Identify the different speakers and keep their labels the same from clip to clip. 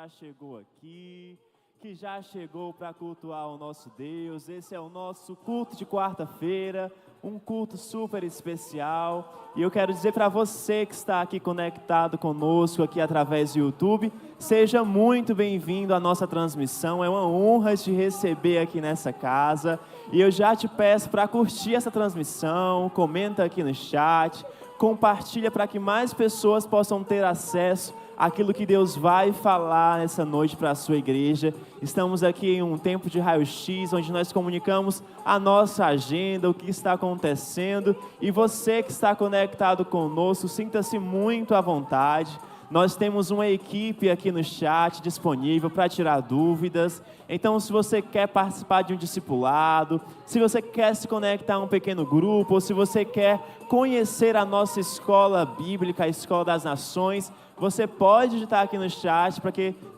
Speaker 1: já chegou aqui, que já chegou para cultuar o nosso Deus. Esse é o nosso culto de quarta-feira, um culto super especial. E eu quero dizer para você que está aqui conectado conosco aqui através do YouTube, seja muito bem-vindo à nossa transmissão. É uma honra te receber aqui nessa casa. E eu já te peço para curtir essa transmissão, comenta aqui no chat, compartilha para que mais pessoas possam ter acesso àquilo que Deus vai falar nessa noite para a sua igreja. Estamos aqui em um tempo de raio-x, onde nós comunicamos a nossa agenda, o que está acontecendo. E você que está conectado conosco, sinta-se muito à vontade. Nós temos uma equipe aqui no chat disponível para tirar dúvidas. Então, se você quer participar de um discipulado, se você quer se conectar a um pequeno grupo, ou se você quer conhecer a nossa escola bíblica, a Escola das Nações, você pode digitar aqui no chat,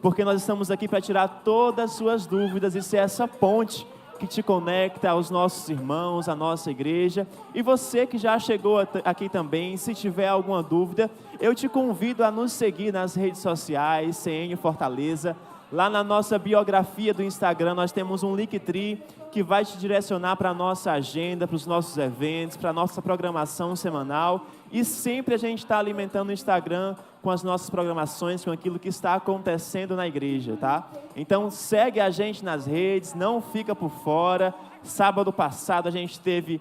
Speaker 1: porque nós estamos aqui para tirar todas as suas dúvidas e ser essa ponte que te conecta aos nossos irmãos, à nossa igreja. E você que já chegou aqui também, se tiver alguma dúvida, eu te convido a nos seguir nas redes sociais, CN Fortaleza. Lá na nossa biografia do Instagram, nós temos um Linktree que vai te direcionar para a nossa agenda, para os nossos eventos, para a nossa programação semanal. E sempre a gente está alimentando o Instagram com as nossas programações, com aquilo que está acontecendo na igreja, tá? Então segue a gente nas redes, não fica por fora. Sábado passado a gente teve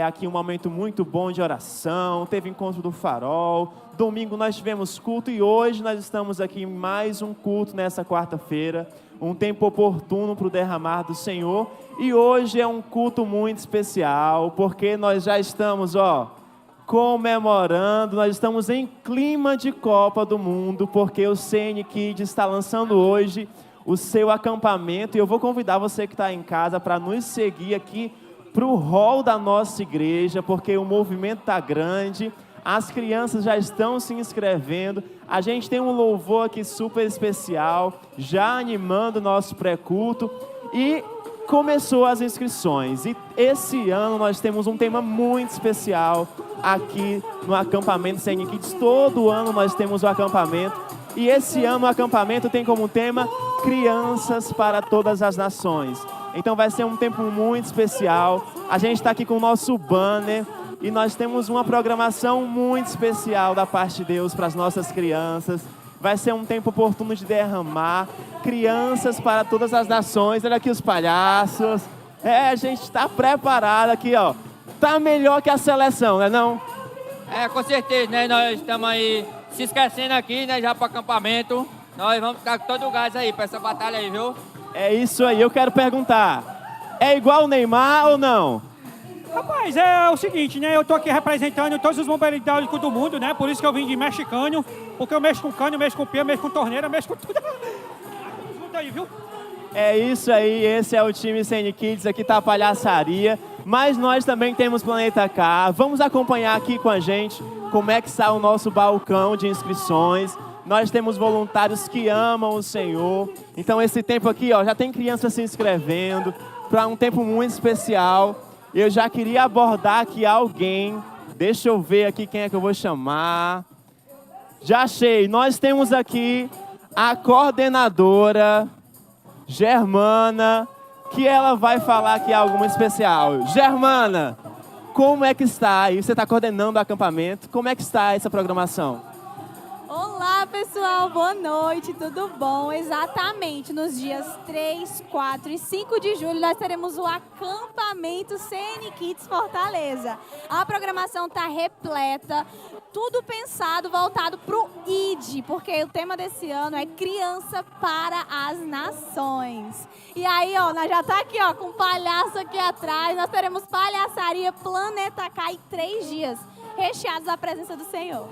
Speaker 1: aqui um momento muito bom de oração, teve encontro do Farol. Domingo nós tivemos culto e hoje nós estamos aqui em mais um culto nessa quarta-feira. Um tempo oportuno para o derramar do Senhor. E hoje é um culto muito especial, porque nós já estamos, comemorando, nós estamos em clima de Copa do Mundo, porque o CN Kids está lançando hoje o seu acampamento, e eu vou convidar você que está em casa para nos seguir aqui para o hall da nossa igreja, porque o movimento está grande, as crianças já estão se inscrevendo, a gente tem um louvor aqui super especial, já animando o nosso pré-culto, e começou as inscrições, e esse ano nós temos um tema muito especial aqui no acampamento CN Kids. Todo ano nós temos o acampamento, e esse ano o acampamento tem como tema Crianças para Todas as Nações. Então vai ser um tempo muito especial. A gente está aqui com o nosso banner e nós temos uma programação muito especial da parte de Deus para as nossas crianças. Vai ser um tempo oportuno de derramar Crianças para Todas as Nações. Olha aqui os palhaços. A gente está preparado aqui, Tá melhor que a seleção, né não?
Speaker 2: Com certeza, né? Nós estamos aí se esquecendo aqui, né? Já para o acampamento. Nós vamos ficar com todo o gás aí para essa batalha aí, viu?
Speaker 1: É isso aí, eu quero perguntar. É igual o Neymar ou não?
Speaker 3: Rapaz, é o seguinte, né? Eu tô aqui representando todos os bombeiros hidráulicos do mundo, né? Por isso que eu vim de mexicano, porque eu mexo com cano, mexo com pia, mexo com torneira, mexo com tudo. Junto aí, viu?
Speaker 1: É isso aí, esse é o time CN Kids, aqui tá a palhaçaria. Mas nós também temos Planeta K. Vamos acompanhar aqui com a gente como é que está o nosso balcão de inscrições. Nós temos voluntários que amam o Senhor. Então esse tempo aqui, já tem crianças se inscrevendo para um tempo muito especial. Eu já queria abordar aqui alguém. Deixa eu ver aqui quem é que eu vou chamar. Já achei. Nós temos aqui a coordenadora Germana, que ela vai falar aqui algo muito especial. Germana, como é que está aí? Você está coordenando o acampamento. Como é que está essa programação?
Speaker 4: Olá, pessoal, boa noite, tudo bom? Exatamente, nos dias 3, 4 e 5 de julho nós teremos o acampamento CN Kids Fortaleza. A programação está repleta, tudo pensado, voltado para o ID, porque o tema desse ano é Criança para as Nações. E aí, nós já tá aqui, com palhaço aqui atrás, nós teremos palhaçaria Planeta K em 3 dias, recheados da presença do Senhor.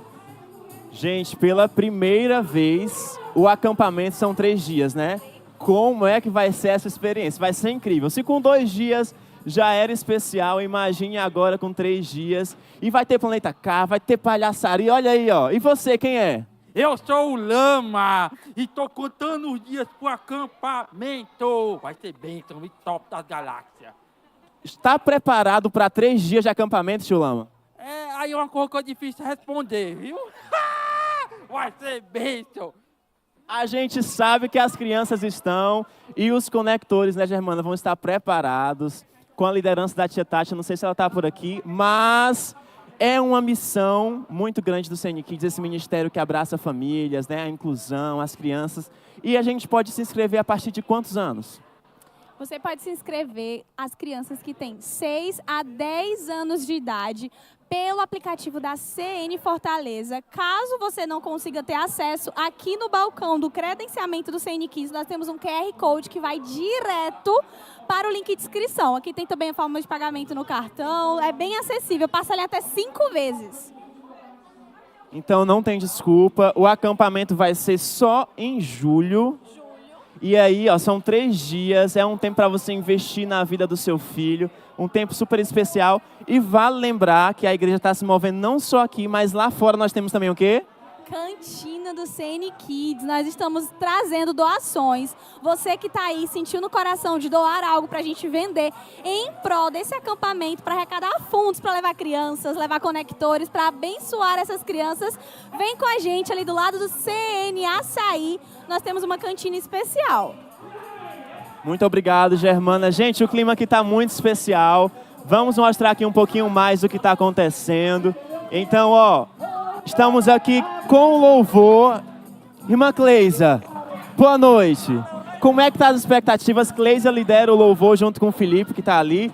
Speaker 1: Gente, pela primeira vez, o acampamento são 3 dias, né? Como é que vai ser essa experiência? Vai ser incrível. Se com 2 dias já era especial, imagine agora com 3 dias. E vai ter Planeta K, vai ter palhaçaria. Olha aí, E você, quem é?
Speaker 5: Eu sou o Lama e tô contando os dias pro acampamento. Vai ser bênção e top das galáxias.
Speaker 1: Está preparado para 3 dias de acampamento, tio Lama?
Speaker 5: Aí é uma coisa que é difícil responder, viu? Vai ser bênção.
Speaker 1: A gente sabe que as crianças estão e os conectores, né, Germana, vão estar preparados com a liderança da tia Tati. Eu não sei se ela está por aqui, mas é uma missão muito grande do CN Kids, esse ministério que abraça famílias, né, a inclusão, as crianças. E a gente pode se inscrever a partir de quantos anos?
Speaker 4: Você pode se inscrever, as crianças que têm 6 a 10 anos de idade, pelo aplicativo da CN Fortaleza. Caso você não consiga ter acesso, aqui no balcão do credenciamento do CN Kids, nós temos um QR Code que vai direto para o link de inscrição. Aqui tem também a forma de pagamento no cartão, é bem acessível, passa ali até 5 vezes.
Speaker 1: Então não tem desculpa, o acampamento vai ser só em julho. E aí, ó, são 3 dias, é um tempo para você investir na vida do seu filho, um tempo super especial. E vale lembrar que a igreja está se movendo não só aqui, mas lá fora nós temos também o quê?
Speaker 4: Cantina do CN Kids. Nós estamos trazendo doações. Você que está aí, sentiu no coração de doar algo para a gente vender em prol desse acampamento, para arrecadar fundos, para levar crianças, levar conectores, para abençoar essas crianças, vem com a gente ali do lado do CN Açaí. Nós temos uma cantina especial.
Speaker 1: Muito obrigado, Germana. Gente, o clima aqui está muito especial. Vamos mostrar aqui um pouquinho mais do que está acontecendo. Então, ó, estamos aqui com o louvor. Irmã Cleisa, boa noite. Como é que tá as expectativas? Cleisa lidera o louvor junto com o Felipe, que está ali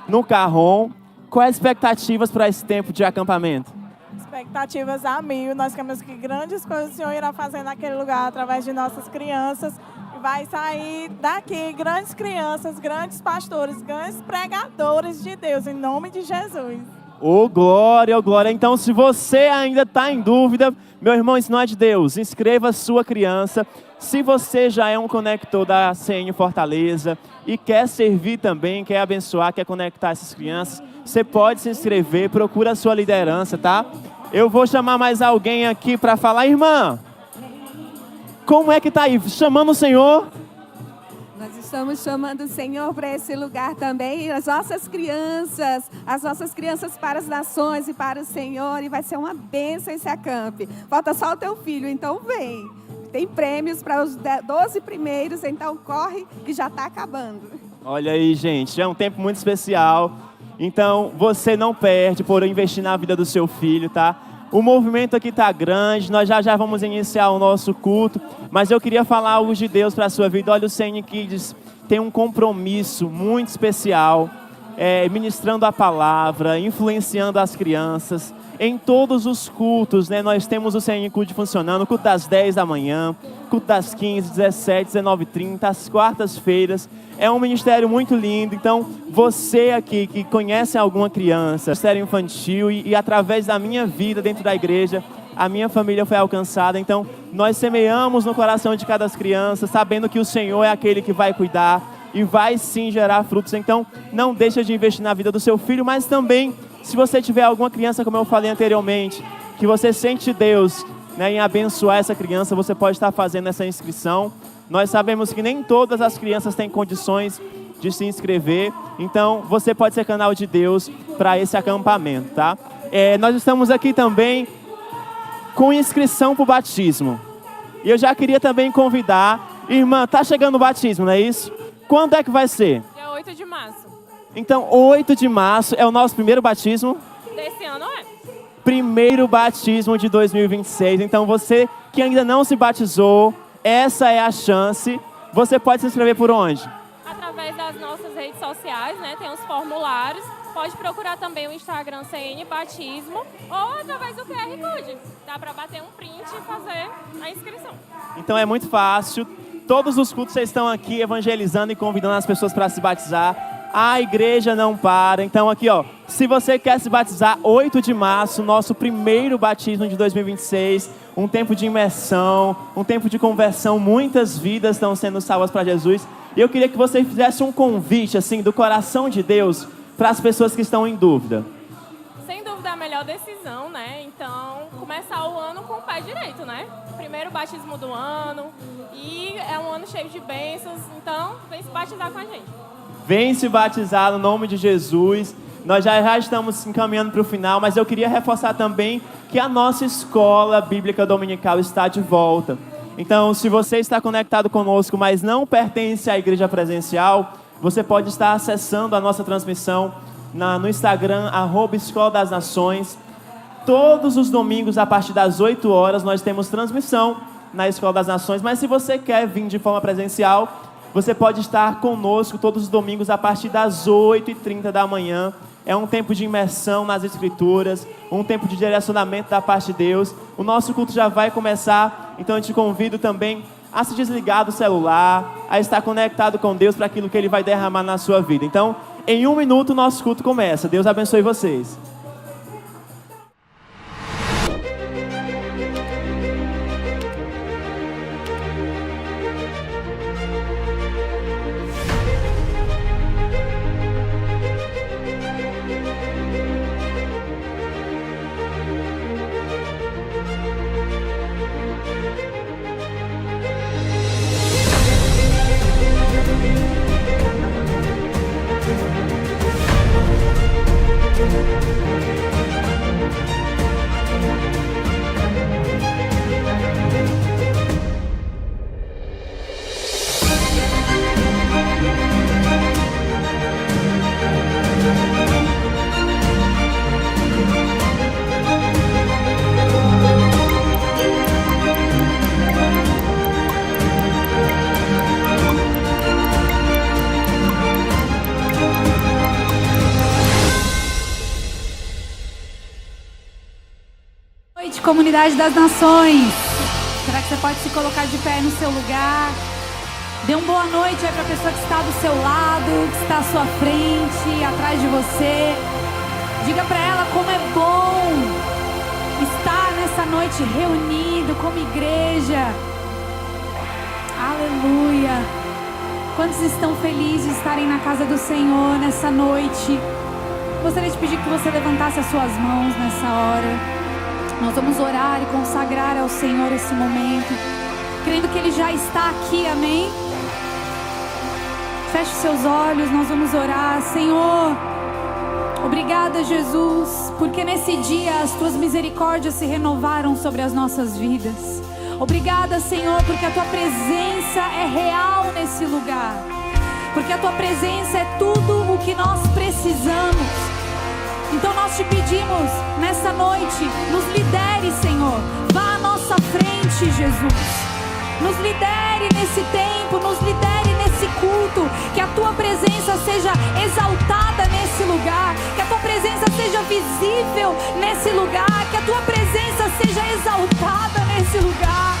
Speaker 1: no carrom. Quais as expectativas para esse tempo de acampamento?
Speaker 6: Expectativas a 1000. Nós queremos que grandes coisas o Senhor irá fazer naquele lugar através de nossas crianças. Vai sair daqui grandes crianças, grandes pastores, grandes pregadores de Deus, em nome de Jesus.
Speaker 1: Ô glória, ô glória. Então, se você ainda está em dúvida, meu irmão, isso não é de Deus. Inscreva a sua criança. Se você já é um conector da CN Fortaleza e quer servir também, quer abençoar, quer conectar essas crianças, você pode se inscrever, procura a sua liderança, tá? Eu vou chamar mais alguém aqui para falar. Irmã, como é que tá aí? Chamando o Senhor?
Speaker 7: Nós estamos chamando o Senhor para esse lugar também, as nossas crianças para as nações e para o Senhor, e vai ser uma bênção esse acampe. Falta só o teu filho, então vem. Tem prêmios para os 12 primeiros, então corre que já está acabando.
Speaker 1: Olha aí, gente, é um tempo muito especial. Então, você não perde por investir na vida do seu filho, tá? O movimento aqui está grande, nós já vamos iniciar o nosso culto, mas eu queria falar algo de Deus para a sua vida. Olha, o CN Kids tem um compromisso muito especial, ministrando a palavra, influenciando as crianças. Em todos os cultos, né, nós temos o CN Culto funcionando, culto das 10 da manhã, culto das 15, 17, 19h30, às quartas-feiras. É um ministério muito lindo, então você aqui que conhece alguma criança, ministério infantil e através da minha vida dentro da igreja, a minha família foi alcançada. Então nós semeamos no coração de cada criança, sabendo que o Senhor é aquele que vai cuidar e vai sim gerar frutos. Então não deixa de investir na vida do seu filho, mas também se você tiver alguma criança, como eu falei anteriormente, que você sente Deus, né, em abençoar essa criança, você pode estar fazendo essa inscrição. Nós sabemos que nem todas as crianças têm condições de se inscrever, então você pode ser canal de Deus para esse acampamento, tá? Nós estamos aqui também com inscrição para o batismo. E eu já queria também convidar, irmã, tá chegando o batismo, não é isso? Quando é que vai ser?
Speaker 8: Dia 8 de março.
Speaker 1: Então, 8 de março é o nosso primeiro batismo?
Speaker 8: Desse ano é.
Speaker 1: Primeiro batismo de 2026. Então, você que ainda não se batizou, essa é a chance. Você pode se inscrever por onde?
Speaker 8: Através das nossas redes sociais, né? Tem os formulários. Pode procurar também o Instagram CN Batismo ou através do QR Code. Dá para bater um print e fazer a inscrição.
Speaker 1: Então, é muito fácil. Todos os cultos vocês estão aqui evangelizando e convidando as pessoas para se batizar. A igreja não para. Então aqui, ó, se você quer se batizar, 8 de março, nosso primeiro batismo de 2026, um tempo de imersão, um tempo de conversão, muitas vidas estão sendo salvas para Jesus. E eu queria que você fizesse um convite, assim, do coração de Deus para as pessoas que estão em dúvida.
Speaker 8: Sem dúvida, a melhor decisão, né? Então, começar o ano com o pé direito, né? Primeiro batismo do ano e é um ano cheio de bênçãos, então vem se batizar com a gente.
Speaker 1: Vem se batizar no nome de Jesus. Nós já estamos encaminhando para o final, mas eu queria reforçar também que a nossa escola bíblica dominical está de volta. Então, se você está conectado conosco, mas não pertence à igreja presencial, você pode estar acessando a nossa transmissão no Instagram, @Escola das Nações. Todos os domingos, a partir das 8 horas, nós temos transmissão na Escola das Nações. Mas se você quer vir de forma presencial, você pode estar conosco todos os domingos, a partir das 8h30 da manhã. É um tempo de imersão nas Escrituras, um tempo de direcionamento da parte de Deus. O nosso culto já vai começar, então eu te convido também a se desligar do celular, a estar conectado com Deus para aquilo que Ele vai derramar na sua vida. Então, em 1 minuto, o nosso culto começa. Deus abençoe vocês.
Speaker 9: Comunidade das Nações, será que você pode se colocar de pé no seu lugar? Dê uma boa noite aí para a pessoa que está do seu lado, que está à sua frente, atrás de você. Diga para ela como é bom estar nessa noite reunido como igreja. Aleluia. Quantos estão felizes de estarem na casa do Senhor nessa noite? Gostaria de pedir que você levantasse as suas mãos nessa hora. Nós vamos orar e consagrar ao Senhor esse momento, crendo que Ele já está aqui, amém? Feche seus olhos, nós vamos orar. Senhor, obrigada, Jesus, porque nesse dia as Tuas misericórdias se renovaram sobre as nossas vidas. Obrigada, Senhor, porque a Tua presença é real nesse lugar, porque a Tua presença é tudo o que nós precisamos. Então nós te pedimos nessa noite, nos lidere, Senhor. Vá à nossa frente, Jesus. Nos lidere nesse tempo, nos lidere nesse culto. Que a Tua presença seja exaltada nesse lugar. Que a Tua presença seja visível nesse lugar. Que a Tua presença seja exaltada nesse lugar.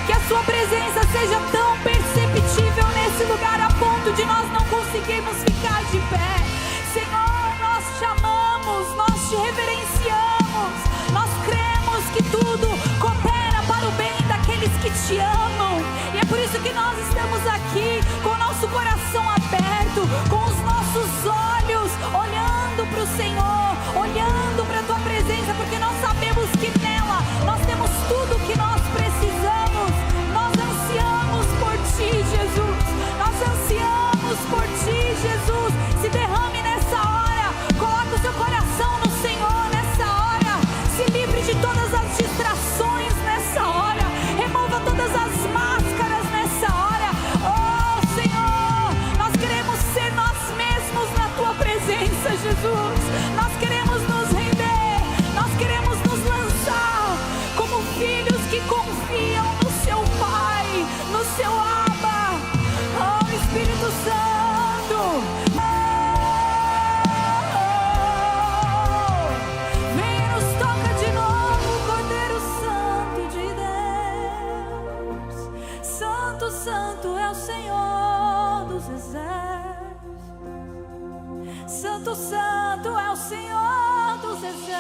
Speaker 9: Que a Sua presença seja tão perceptível nesse lugar a ponto de nós não conseguirmos ficar de pé. Senhor, nós te amamos, nós te reverenciamos, nós cremos que tudo coopera para o bem daqueles que te amam. E é por isso que nós estamos aqui com o nosso coração aberto, com os nossos olhos olhando para o Senhor, olhando para a Tua presença, porque nós sabemos que nela nós temos tudo o que nós precisamos. Nós ansiamos por Ti, Jesus. Nós ansiamos por Ti, Jesus. Se derrame nessa hora, coloque o seu coração no Senhor nessa hora, se livre de todas as distrações nessa hora, remova todas as máscaras nessa hora. Oh Senhor, nós queremos ser nós mesmos na Tua presença, Jesus. Nós queremos nos render, nós queremos nos lançar como filhos que confiam no seu Pai, no seu Abba. Oh Espírito Santo, Santo é o Senhor dos exércitos. Santo, Santo é o Senhor dos exércitos.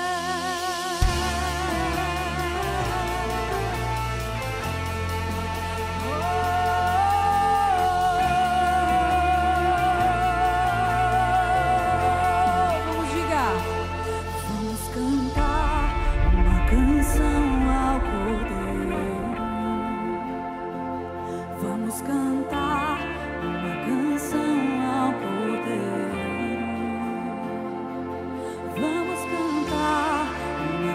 Speaker 9: Vamos digar. Vamos cantar uma canção ao Cordeiro. Vamos cantar uma canção ao Cordeiro. Vamos cantar uma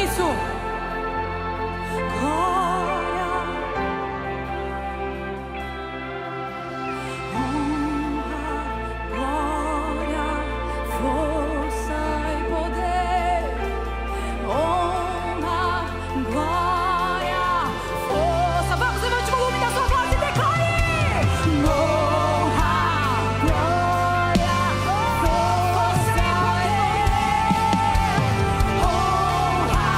Speaker 9: isso. Glória, honra, glória, força e poder. Honra, glória, força. Vamos, levante o volume da sua voz e declare. Honra, glória, força e poder. Honra,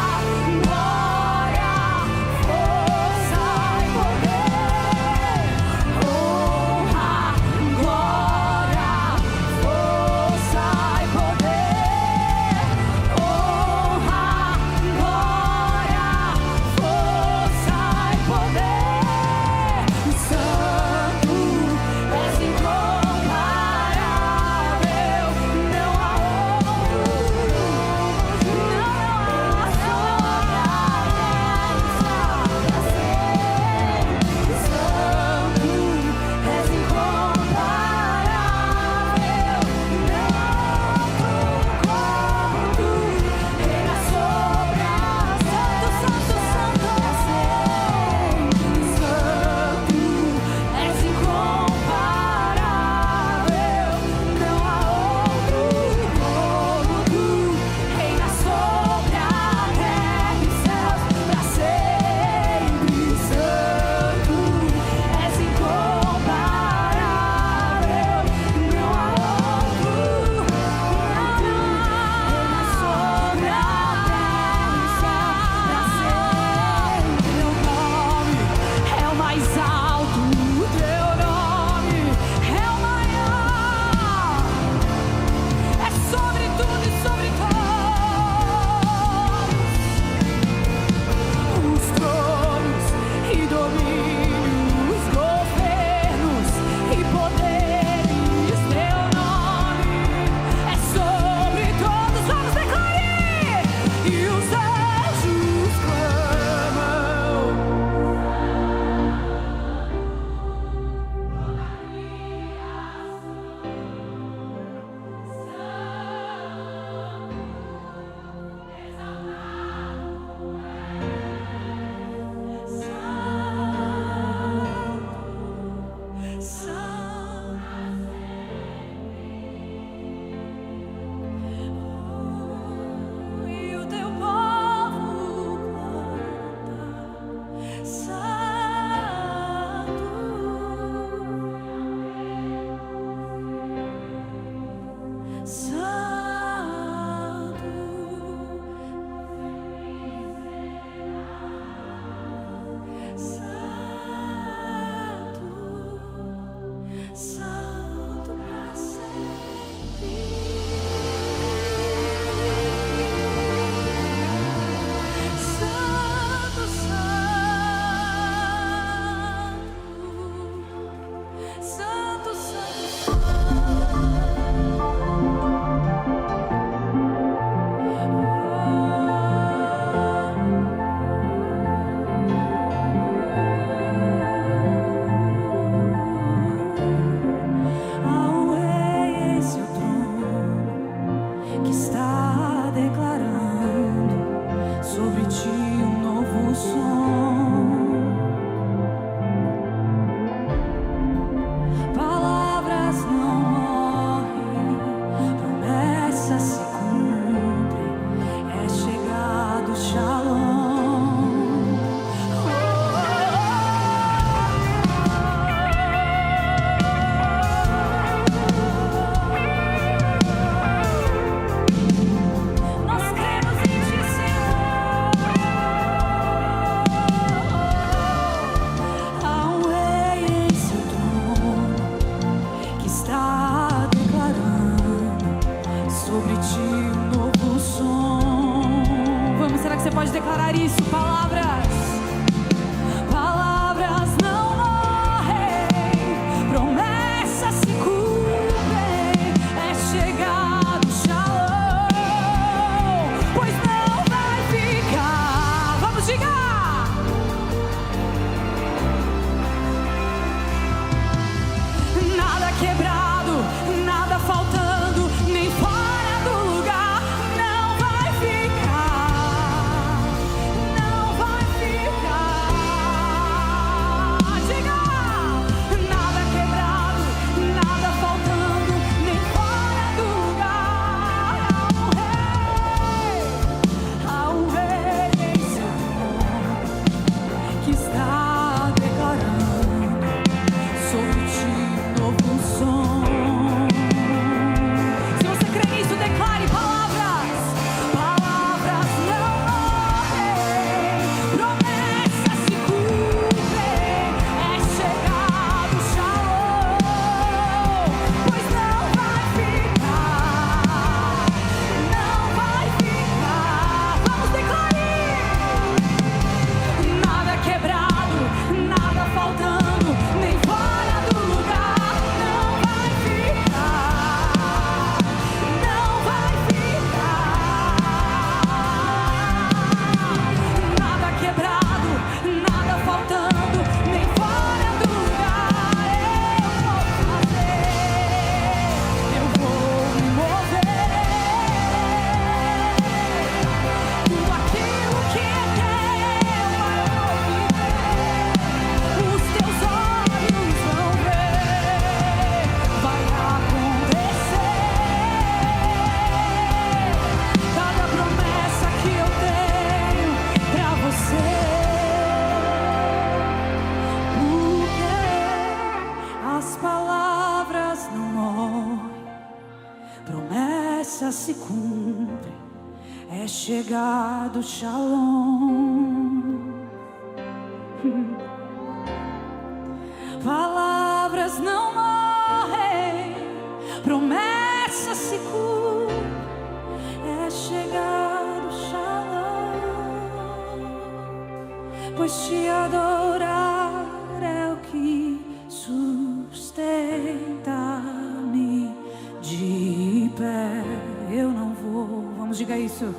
Speaker 9: promessa se cumpre, é chegado o Shalom. Palavras não morrem, promessa se cumpre, é chegado o Shalom. Pois te adorar é o que sustenta-me de pé. Eu não vou, vamos, diga isso.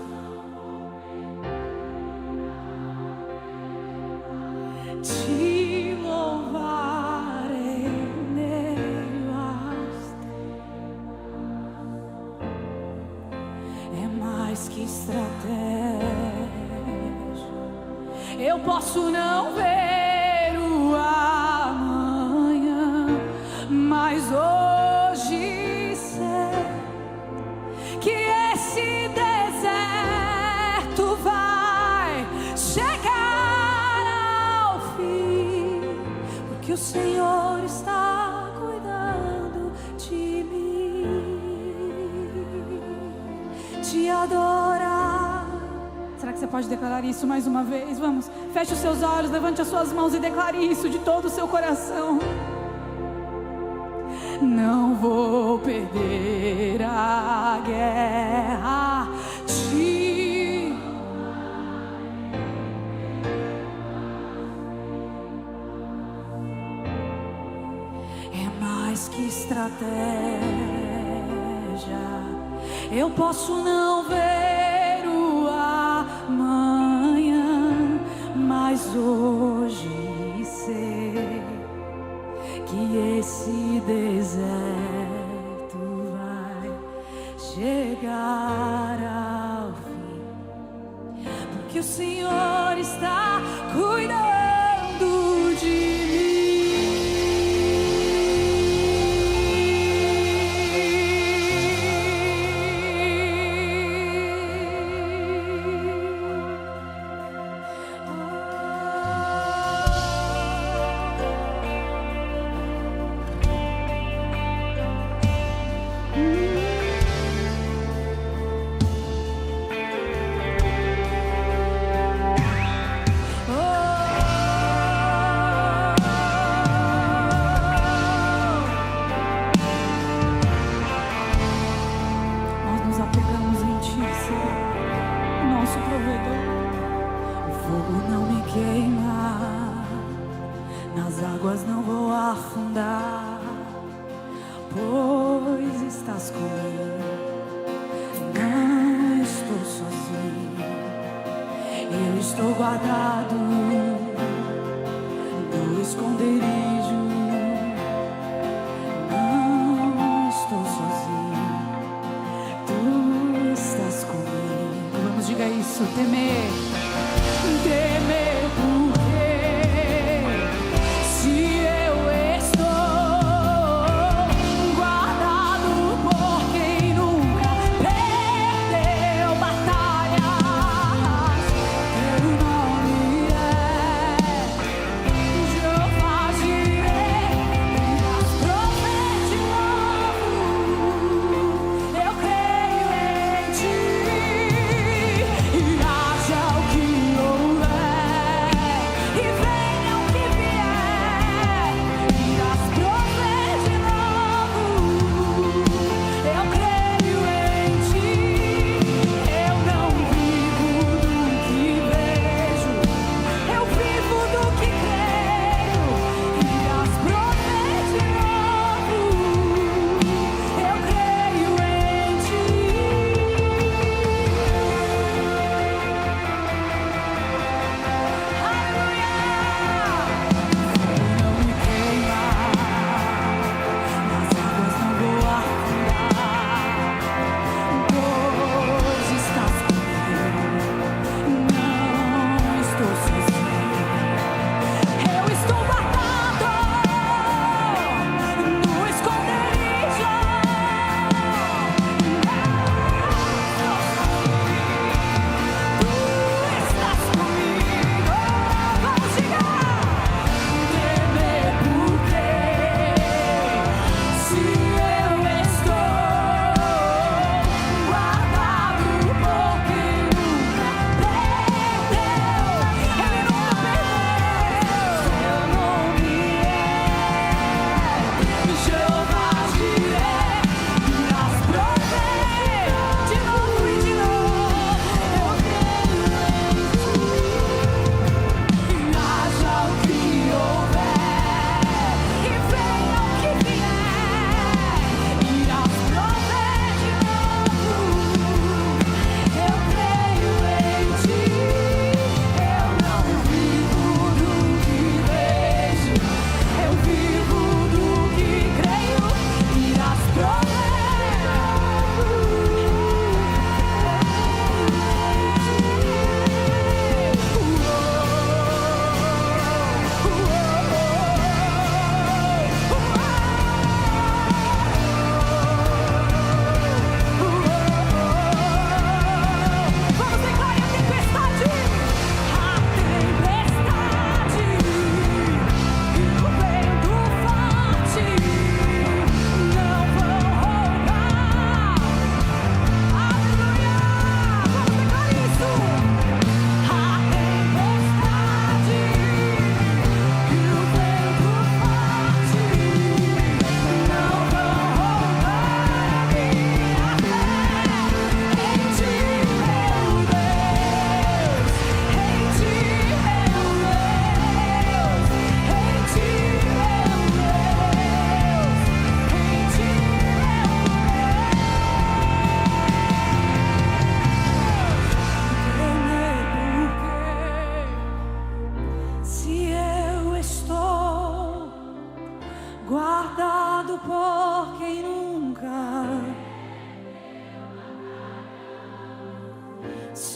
Speaker 9: Te louvarei, meu haste. É mais que estratégia. Eu posso não ver o amanhã, mas hoje sei que esse deserto vai chegar ao fim, porque o Senhor está cuidando de mim. Te adorar. Será que você pode declarar isso mais uma vez? Vamos, feche os seus olhos, levante as suas mãos e declare isso de todo o seu coração. Não vou perder a guerra. É mais que estratégia. Eu posso não ver o amanhã, mas hoje sei que esse deserto vai chegar ao fim, porque o Senhor está cuidando de mim.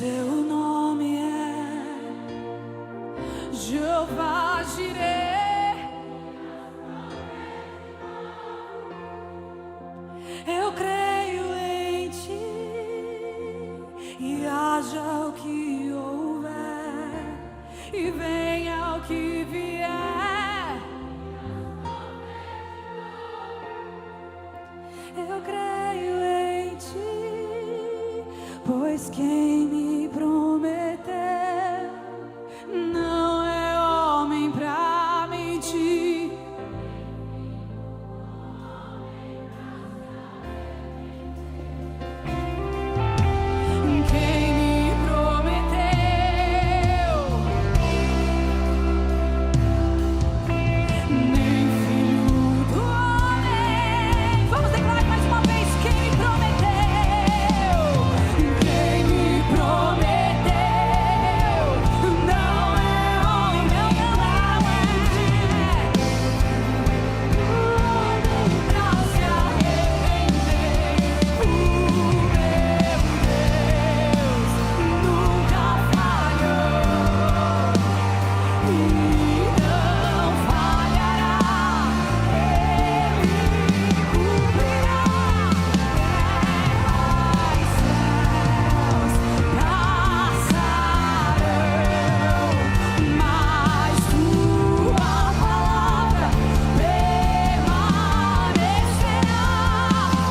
Speaker 9: Seu nome é Jeová Jireh. Eu creio em ti, e haja o que houver, e venha o que vier. Eu creio em ti, pois quem me prometeu não é homem pra mentir. Quem me prometeu nem filho do homem. Vamos declarar mais uma vez. Quem me prometeu, quem me prometeu não é homem, não é pra se arrepender. O meu Deus nunca falhou e não falhará. Ele cumprirá. Terra e céus passarão, mas tua palavra permanecerá.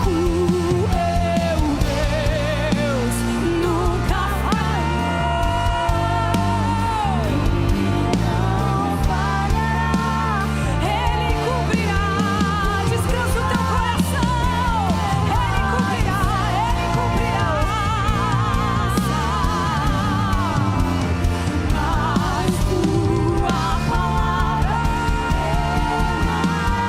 Speaker 9: O meu Deus nunca falhou e não falhará. Ele cumprirá. Descansa o teu coração. Ele cumprirá. Ele cumprirá. Mas tua palavra permanecerá.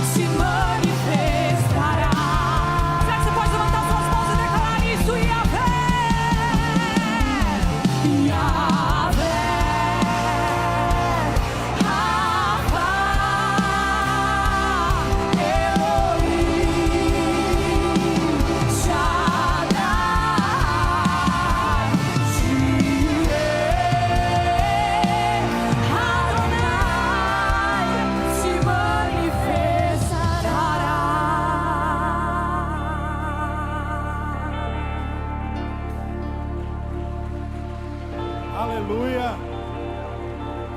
Speaker 9: Se manifestará. Será que você pode levantar suas mãos e declarar isso? Yahvé, Yahvé, Rafa, Elohim, Shaddai, Jireh, Adonai, se manifestará.
Speaker 10: Aleluia!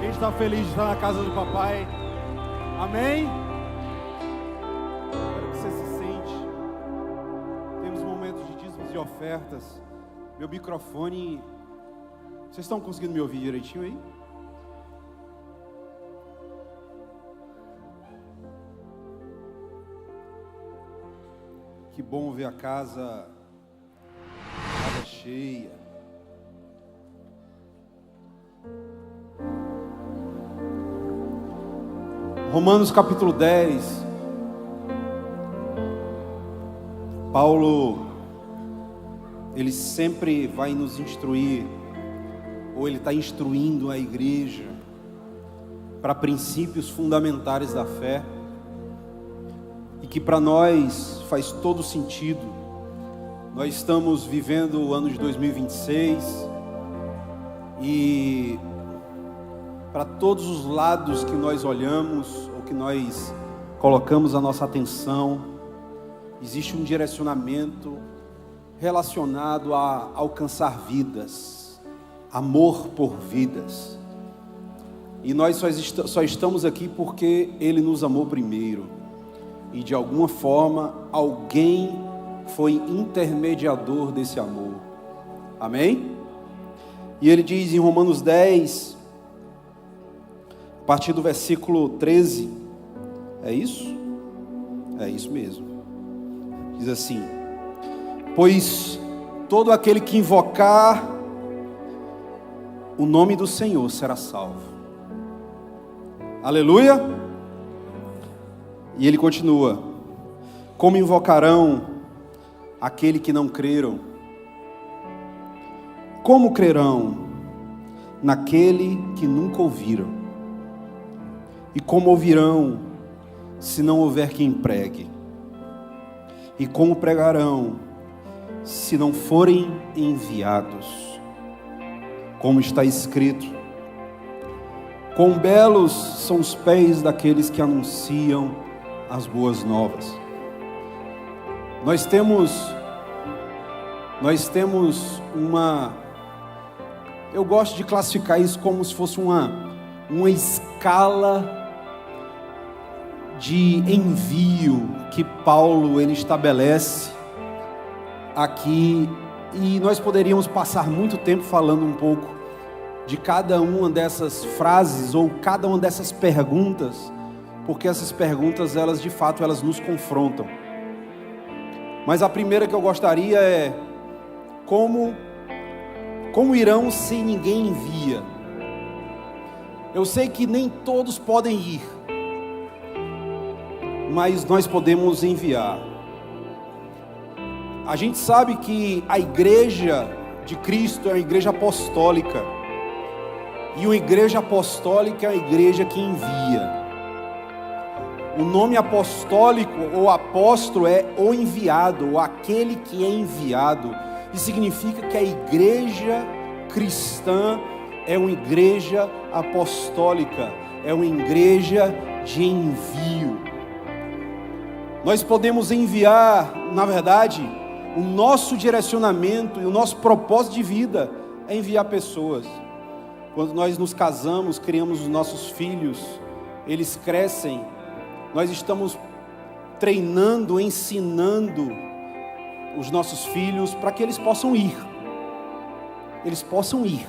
Speaker 10: Quem está feliz de estar na casa do papai? Amém? Quero que você se sente. Temos momentos de dízimos e ofertas. Meu microfone... Vocês estão conseguindo me ouvir direitinho aí? Que bom ver a casa cheia. Romanos capítulo 10. Paulo, ele sempre vai nos instruir, ou ele está instruindo a igreja para princípios fundamentares da fé, e que para nós faz todo sentido. Nós estamos vivendo o ano de 2026 e para todos os lados que nós olhamos ou que nós colocamos a nossa atenção, existe um direcionamento relacionado a alcançar vidas, amor por vidas. E nós só estamos aqui porque Ele nos amou primeiro. E de alguma forma, alguém foi intermediador desse amor. Amém? E ele diz em Romanos 10, a partir do versículo 13, é isso? É isso mesmo. Diz assim: pois todo aquele que invocar o nome do Senhor será salvo. Aleluia! E ele continua: como invocarão aquele que não creram? Como crerão naquele que nunca ouviram? E como ouvirão se não houver quem pregue? E como pregarão se não forem enviados? Como está escrito: quão belos são os pés daqueles que anunciam as boas novas. Nós temos uma... Eu gosto de classificar isso como se fosse uma escala de envio que Paulo ele estabelece aqui, e nós poderíamos passar muito tempo falando um pouco de cada uma dessas frases ou cada uma dessas perguntas, porque essas perguntas, elas de fato, elas nos confrontam. Mas a primeira que eu gostaria é: como irão se ninguém envia? Eu sei que nem todos podem ir, mas nós podemos enviar. A gente sabe que a igreja de Cristo é uma igreja apostólica, e uma igreja apostólica é uma igreja que envia. O nome apostólico ou apóstolo é o enviado, ou aquele que é enviado. Isso significa que a igreja cristã é uma igreja apostólica, é uma igreja de envio. Nós podemos enviar, na verdade, o nosso direcionamento e o nosso propósito de vida é enviar pessoas. Quando nós nos casamos, criamos os nossos filhos, eles crescem, nós estamos treinando, ensinando os nossos filhos para que eles possam ir. Eles possam ir.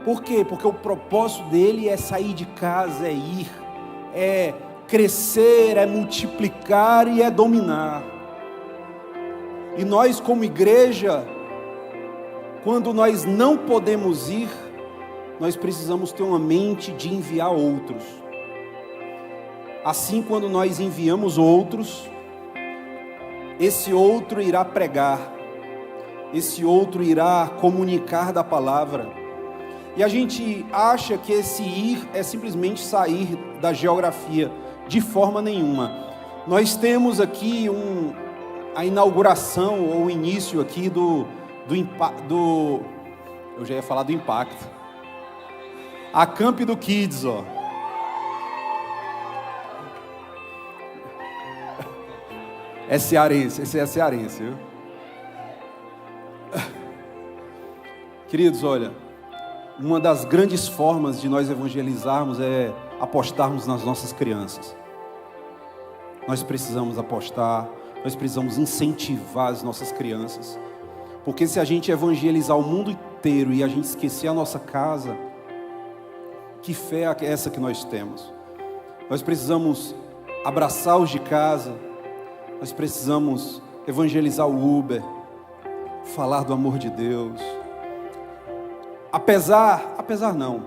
Speaker 10: Por quê? Porque o propósito dele é sair de casa, é ir, é crescer, é multiplicar e é dominar. E nós, como igreja, quando nós não podemos ir, nós precisamos ter uma mente de enviar outros. Assim, quando nós enviamos outros, esse outro irá pregar, esse outro irá comunicar da palavra. E a gente acha que esse ir é simplesmente sair da geografia, de forma nenhuma. Nós temos aqui a inauguração, ou o início aqui eu já ia falar do impacto. A Camp do Kids, ó. É cearense, esse é cearense, viu? Queridos, olha, uma das grandes formas de nós evangelizarmos é apostarmos nas nossas crianças. Nós precisamos apostar, nós precisamos incentivar as nossas crianças, porque se a gente evangelizar o mundo inteiro e a gente esquecer a nossa casa, que fé é essa que nós temos? Nós precisamos abraçar os de casa, nós precisamos evangelizar o Uber, falar do amor de Deus. Apesar não,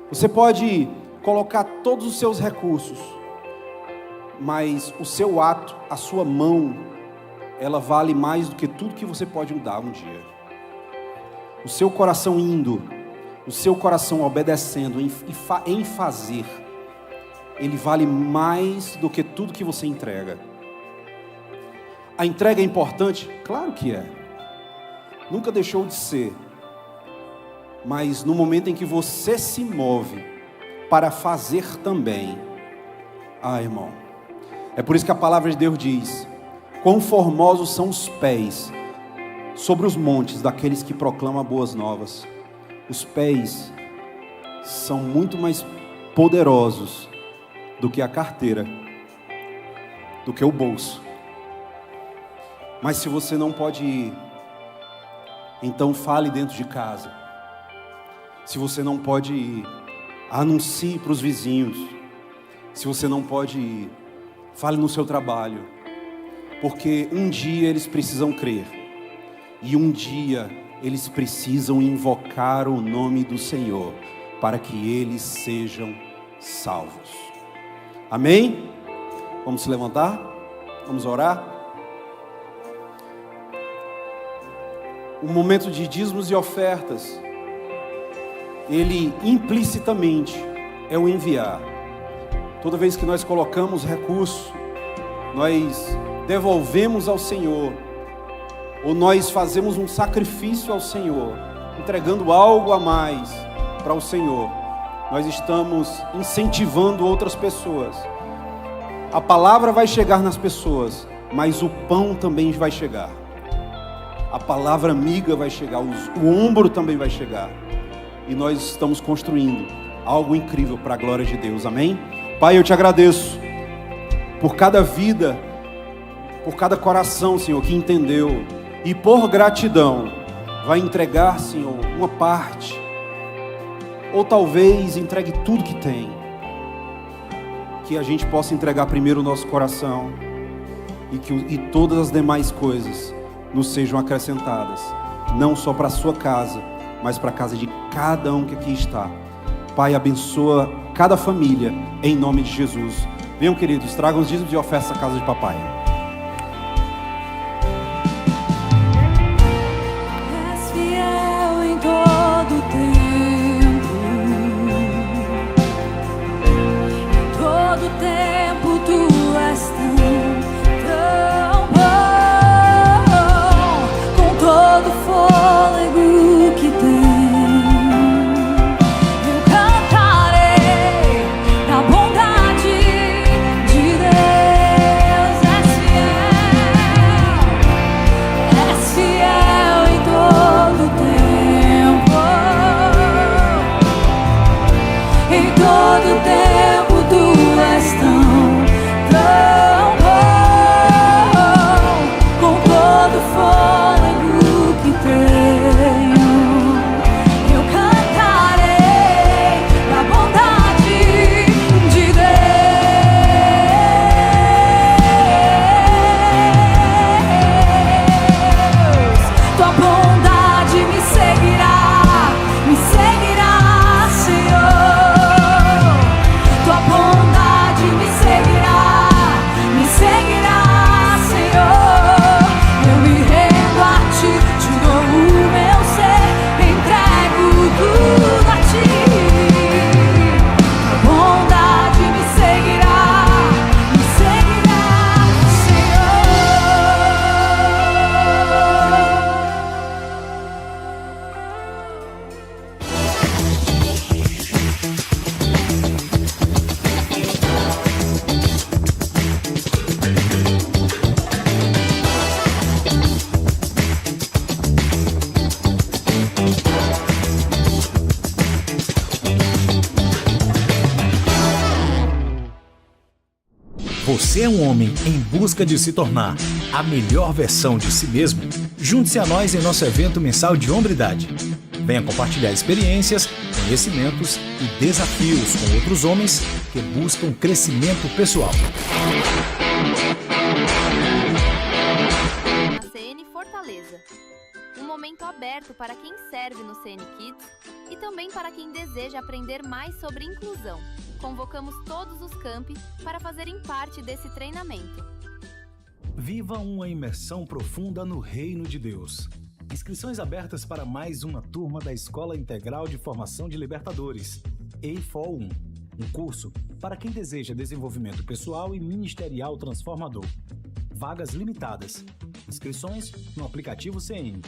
Speaker 10: você pode colocar todos os seus recursos, mas o seu ato, a sua mão, ela vale mais do que tudo que você pode dar um dia. O seu coração indo, o seu coração obedecendo em fazer, ele vale mais do que tudo que você entrega. A entrega é importante? Claro que é. Nunca deixou de ser. Mas no momento em que você se move para fazer também, irmão, é por isso que a palavra de Deus diz: quão formosos são os pés sobre os montes daqueles que proclamam boas novas. Os pés são muito mais poderosos do que a carteira, do que o bolso. Mas se você não pode ir, então fale dentro de casa. Se você não pode ir, anuncie para os vizinhos. Se você não pode ir, fale no seu trabalho. Porque um dia eles precisam crer. E um dia eles precisam invocar o nome do Senhor, para que eles sejam salvos. Amém? Vamos se levantar? Vamos orar? O momento de dízimos e ofertas, ele implicitamente é o enviar. Toda vez que nós colocamos recurso, nós devolvemos ao Senhor, ou nós fazemos um sacrifício ao Senhor, entregando algo a mais para o Senhor, nós estamos incentivando outras pessoas. A palavra vai chegar nas pessoas, mas o pão também vai chegar. A palavra amiga vai chegar, o ombro também vai chegar. E nós estamos construindo algo incrível para a glória de Deus, amém? Pai, eu te agradeço por cada vida, por cada coração, Senhor, que entendeu e por gratidão vai entregar, Senhor, uma parte, ou talvez entregue tudo que tem, que a gente possa entregar primeiro o nosso coração e todas as demais coisas nos sejam acrescentadas, não só para a sua casa, mas para a casa de cada um que aqui está. Pai, abençoa cada família, em nome de Jesus. Venham, queridos, tragam os dízimos e ofertas à casa de papai.
Speaker 9: És fiel em todo tempo, em todo tempo tu és tão bom, com todo fôlego que tem.
Speaker 11: Você é um homem em busca de se tornar a melhor versão de si mesmo? Junte-se a nós em nosso evento mensal de hombridade. Venha compartilhar experiências, conhecimentos e desafios com outros homens que buscam crescimento pessoal.
Speaker 12: A CN Fortaleza. Um momento aberto para quem serve no CN Kids e também para quem deseja aprender mais sobre inclusão. Convocamos todos os campi para fazerem parte desse treinamento.
Speaker 11: Viva uma imersão profunda no Reino de Deus. Inscrições abertas para mais uma turma da Escola Integral de Formação de Libertadores, EIFO1, um curso para quem deseja desenvolvimento pessoal e ministerial transformador. Vagas limitadas. Inscrições no aplicativo CN.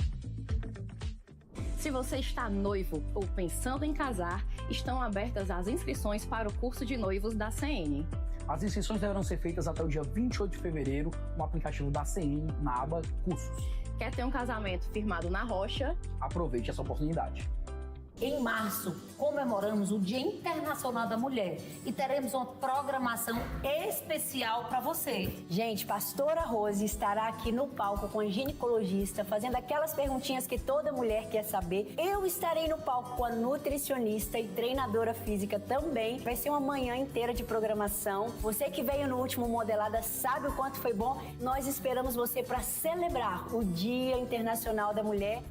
Speaker 13: Se você está noivo ou pensando em casar, estão abertas as inscrições para o curso de noivos da CN.
Speaker 14: As inscrições deverão ser feitas até o dia 28 de fevereiro no aplicativo da CN, na aba Cursos.
Speaker 13: Quer ter um casamento firmado na rocha?
Speaker 14: Aproveite essa oportunidade.
Speaker 15: Em março, comemoramos o Dia Internacional da Mulher e teremos uma programação especial para você.
Speaker 16: Gente, pastora Rose estará aqui no palco com a ginecologista, fazendo aquelas perguntinhas que toda mulher quer saber. Eu estarei no palco com a nutricionista e treinadora física também. Vai ser uma manhã inteira de programação. Você que veio no último Modelada sabe o quanto foi bom. Nós esperamos você para celebrar o Dia Internacional da Mulher.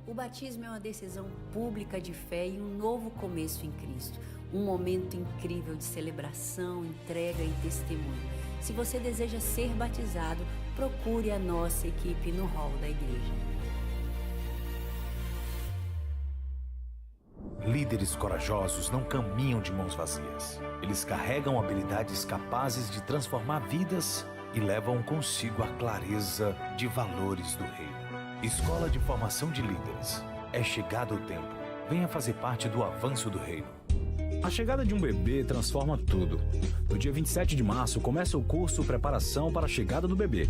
Speaker 17: O batismo é uma decisão pública de fé e um novo começo em Cristo. Um momento incrível de celebração, entrega e testemunho. Se você deseja ser batizado, procure a nossa equipe no hall da igreja.
Speaker 11: Líderes corajosos não caminham de mãos vazias. Eles carregam habilidades capazes de transformar vidas e levam consigo a clareza de valores do reino. Escola de Formação de Líderes. É chegado o tempo. Venha fazer parte do avanço do reino. A chegada de um bebê transforma tudo. No dia 27 de março começa o curso Preparação para a Chegada do Bebê.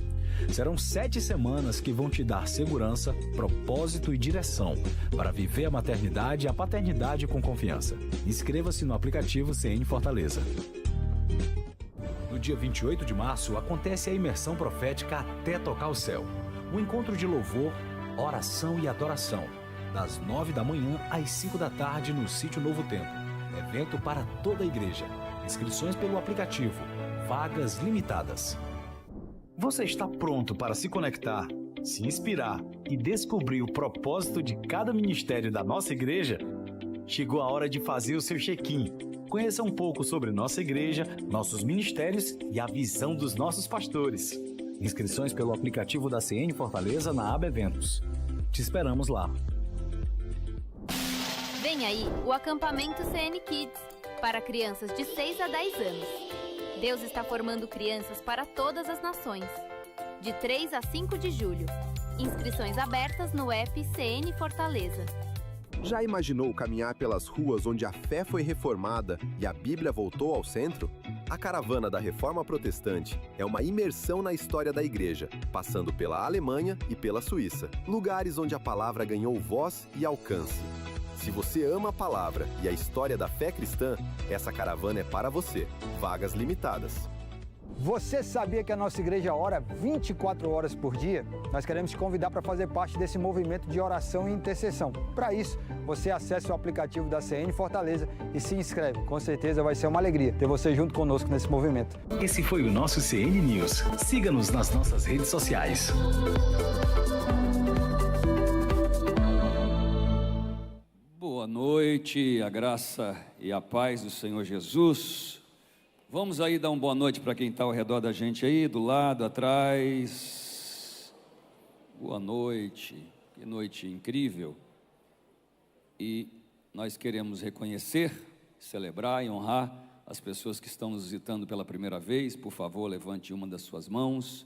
Speaker 11: Serão 7 semanas que vão te dar segurança, propósito e direção para viver a maternidade e a paternidade com confiança. Inscreva-se no aplicativo CN Fortaleza. No dia 28 de março acontece a imersão profética Até Tocar o Céu. Um encontro de louvor, oração e adoração, das 9 da manhã às 5 da tarde no Sítio Novo Tempo. Evento para toda a igreja. Inscrições pelo aplicativo. Vagas limitadas. Você está pronto para se conectar, se inspirar e descobrir o propósito de cada ministério da nossa igreja? Chegou a hora de fazer o seu check-in. Conheça um pouco sobre nossa igreja, nossos ministérios e a visão dos nossos pastores. Inscrições pelo aplicativo da CN Fortaleza na aba Eventos. Te esperamos lá.
Speaker 12: Vem aí o acampamento CN Kids, para crianças de 6 a 10 anos. Deus está formando crianças para todas as nações. De 3 a 5 de julho. Inscrições abertas no app CN Fortaleza.
Speaker 18: Já imaginou caminhar pelas ruas onde a fé foi reformada e a Bíblia voltou ao centro? A Caravana da Reforma Protestante é uma imersão na história da igreja, passando pela Alemanha e pela Suíça, lugares onde a palavra ganhou voz e alcance. Se você ama a palavra e a história da fé cristã, essa caravana é para você. Vagas limitadas.
Speaker 19: Você sabia que a nossa igreja ora 24 horas por dia? Nós queremos te convidar para fazer parte desse movimento de oração e intercessão. Para isso, você acessa o aplicativo da CN Fortaleza e se inscreve. Com certeza vai ser uma alegria ter você junto conosco nesse movimento.
Speaker 11: Esse foi o nosso CN News. Siga-nos nas nossas redes sociais.
Speaker 20: Boa noite, a graça e a paz do Senhor Jesus. Vamos aí dar uma boa noite para quem está ao redor da gente aí, do lado, atrás. Boa noite, que noite incrível. E nós queremos reconhecer, celebrar e honrar as pessoas que estão nos visitando pela primeira vez. Por favor, levante uma das suas mãos.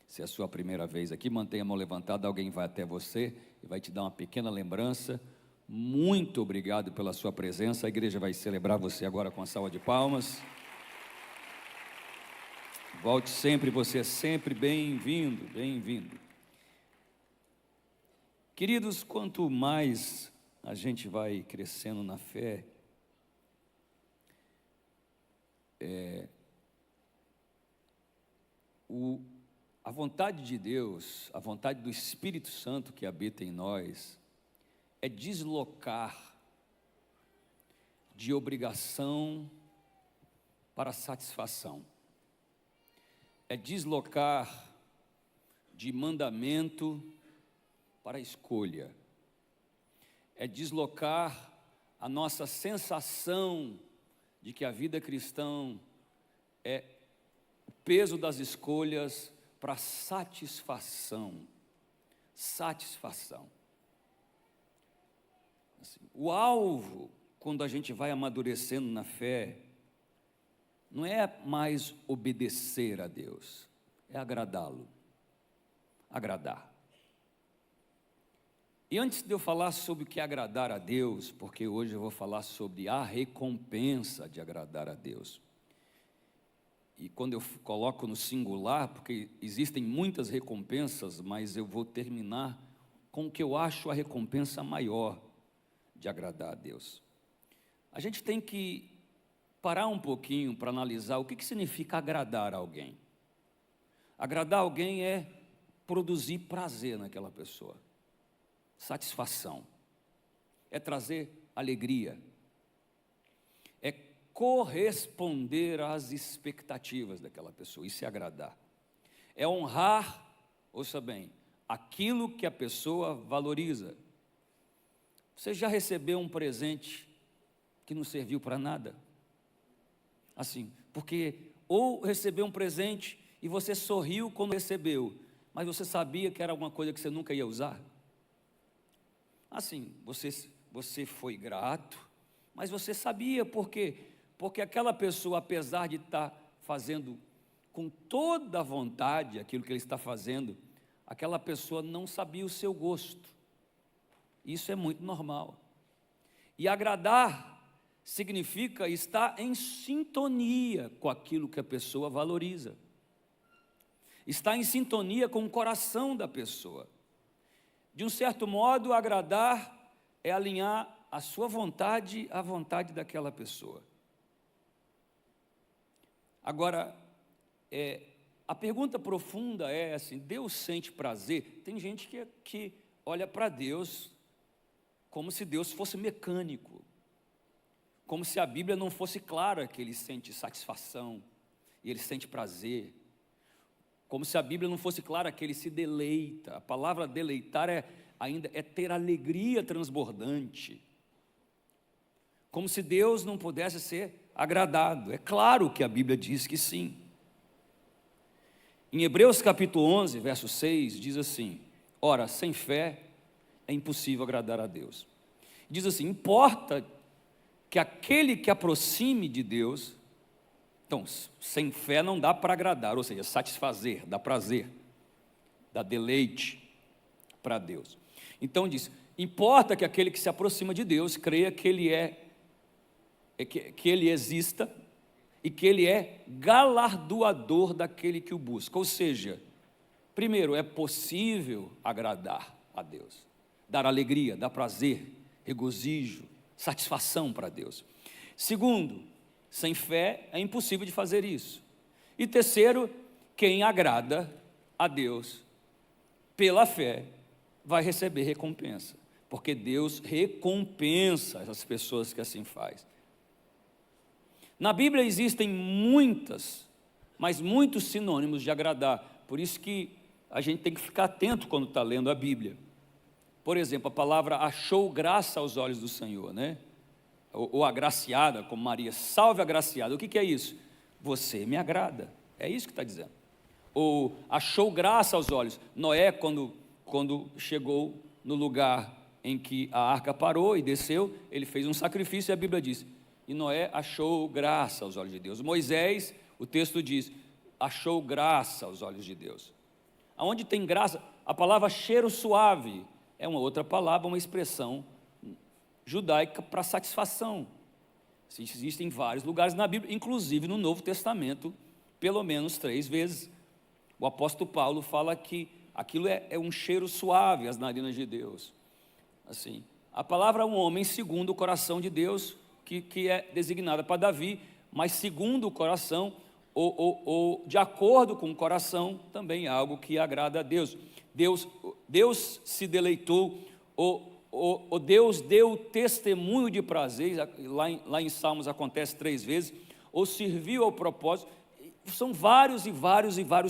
Speaker 20: Se é a sua primeira vez aqui, mantenha a mão levantada, alguém vai até você e vai te dar uma pequena lembrança. Muito obrigado pela sua presença. A igreja vai celebrar você agora com a salva de palmas. Volte sempre, você é sempre bem-vindo, bem-vindo. Queridos, quanto mais a gente vai crescendo na fé, a vontade de Deus, a vontade do Espírito Santo que habita em nós, é deslocar de obrigação para satisfação. É deslocar de mandamento para escolha. É deslocar a nossa sensação de que a vida cristã é o peso das escolhas para satisfação. Satisfação. Assim, o alvo, quando a gente vai amadurecendo na fé, não é mais obedecer a Deus, é agradá-lo, agradar. E antes de eu falar sobre o que é agradar a Deus, porque hoje eu vou falar sobre a recompensa de agradar a Deus. E quando eu coloco no singular, porque existem muitas recompensas, mas eu vou terminar com o que eu acho a recompensa maior de agradar a Deus. A gente tem que parar um pouquinho para analisar o que significa agradar alguém. Agradar alguém é produzir prazer naquela pessoa, satisfação, é trazer alegria, é corresponder às expectativas daquela pessoa, isso é agradar, é honrar, ouça bem, aquilo que a pessoa valoriza. Você já recebeu um presente que não serviu para nada. Assim, porque ou recebeu um presente e você sorriu quando recebeu, mas você sabia que era alguma coisa que você nunca ia usar. Assim, você foi grato, mas você sabia por quê? Porque aquela pessoa, apesar de estar fazendo com toda a vontade aquilo que ele está fazendo, aquela pessoa não sabia o seu gosto. Isso é muito normal. E agradar significa estar em sintonia com aquilo que a pessoa valoriza. Estar em sintonia com o coração da pessoa. De um certo modo, agradar é alinhar a sua vontade à vontade daquela pessoa. Agora, a pergunta profunda é assim: Deus sente prazer? Tem gente que olha para Deus como se Deus fosse mecânico, como se a Bíblia não fosse clara que Ele sente satisfação e Ele sente prazer, como se a Bíblia não fosse clara que Ele se deleita. A palavra deleitar ainda é ter alegria transbordante, como se Deus não pudesse ser agradado. É claro que a Bíblia diz que sim. Em Hebreus capítulo 11, verso 6, diz assim: ora, sem fé é impossível agradar a Deus. Diz assim: importa que aquele que aproxime de Deus. Então, sem fé não dá para agradar, ou seja, satisfazer, dar prazer, dar deleite para Deus. Então diz: importa que aquele que se aproxima de Deus creia que Ele exista e que Ele é galardoador daquele que o busca. Ou seja, primeiro, é possível agradar a Deus, dar alegria, dar prazer, regozijo, satisfação para Deus. Segundo, sem fé é impossível de fazer isso. E terceiro, quem agrada a Deus pela fé vai receber recompensa, porque Deus recompensa as pessoas que assim fazem. Na Bíblia existem muitos sinônimos de agradar, por isso que a gente tem que ficar atento quando está lendo a Bíblia. Por exemplo, a palavra achou graça aos olhos do Senhor, né? Ou agraciada, como Maria, salve agraciada. O que é isso? Você me agrada, é isso que está dizendo. Ou achou graça aos olhos. Noé, quando chegou no lugar em que a arca parou e desceu, ele fez um sacrifício e a Bíblia diz: e Noé achou graça aos olhos de Deus. Moisés, o texto diz, achou graça aos olhos de Deus. Aonde tem graça, a palavra cheiro suave é uma outra palavra, uma expressão judaica para satisfação. Existem vários lugares na Bíblia, inclusive no Novo Testamento, pelo menos 3 vezes. O apóstolo Paulo fala que aquilo é um cheiro suave às narinas de Deus. Assim, a palavra um homem segundo o coração de Deus, que é designada para Davi, mas segundo o coração, ou de acordo com o coração, também é algo que agrada a Deus. Deus se deleitou, ou Deus deu testemunho de prazer, lá em Salmos acontece 3 vezes, ou serviu ao propósito. São vários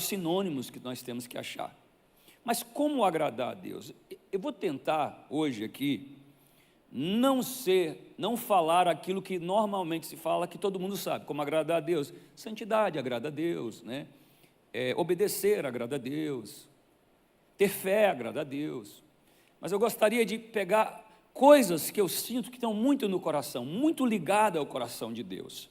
Speaker 20: sinônimos que nós temos que achar. Mas como agradar a Deus? Eu vou tentar hoje aqui não falar aquilo que normalmente se fala, que todo mundo sabe, como agradar a Deus. Santidade agrada a Deus, né? Obedecer agrada a Deus, ter fé agrada a Deus. Mas eu gostaria de pegar coisas que eu sinto que estão muito no coração, muito ligadas ao coração de Deus,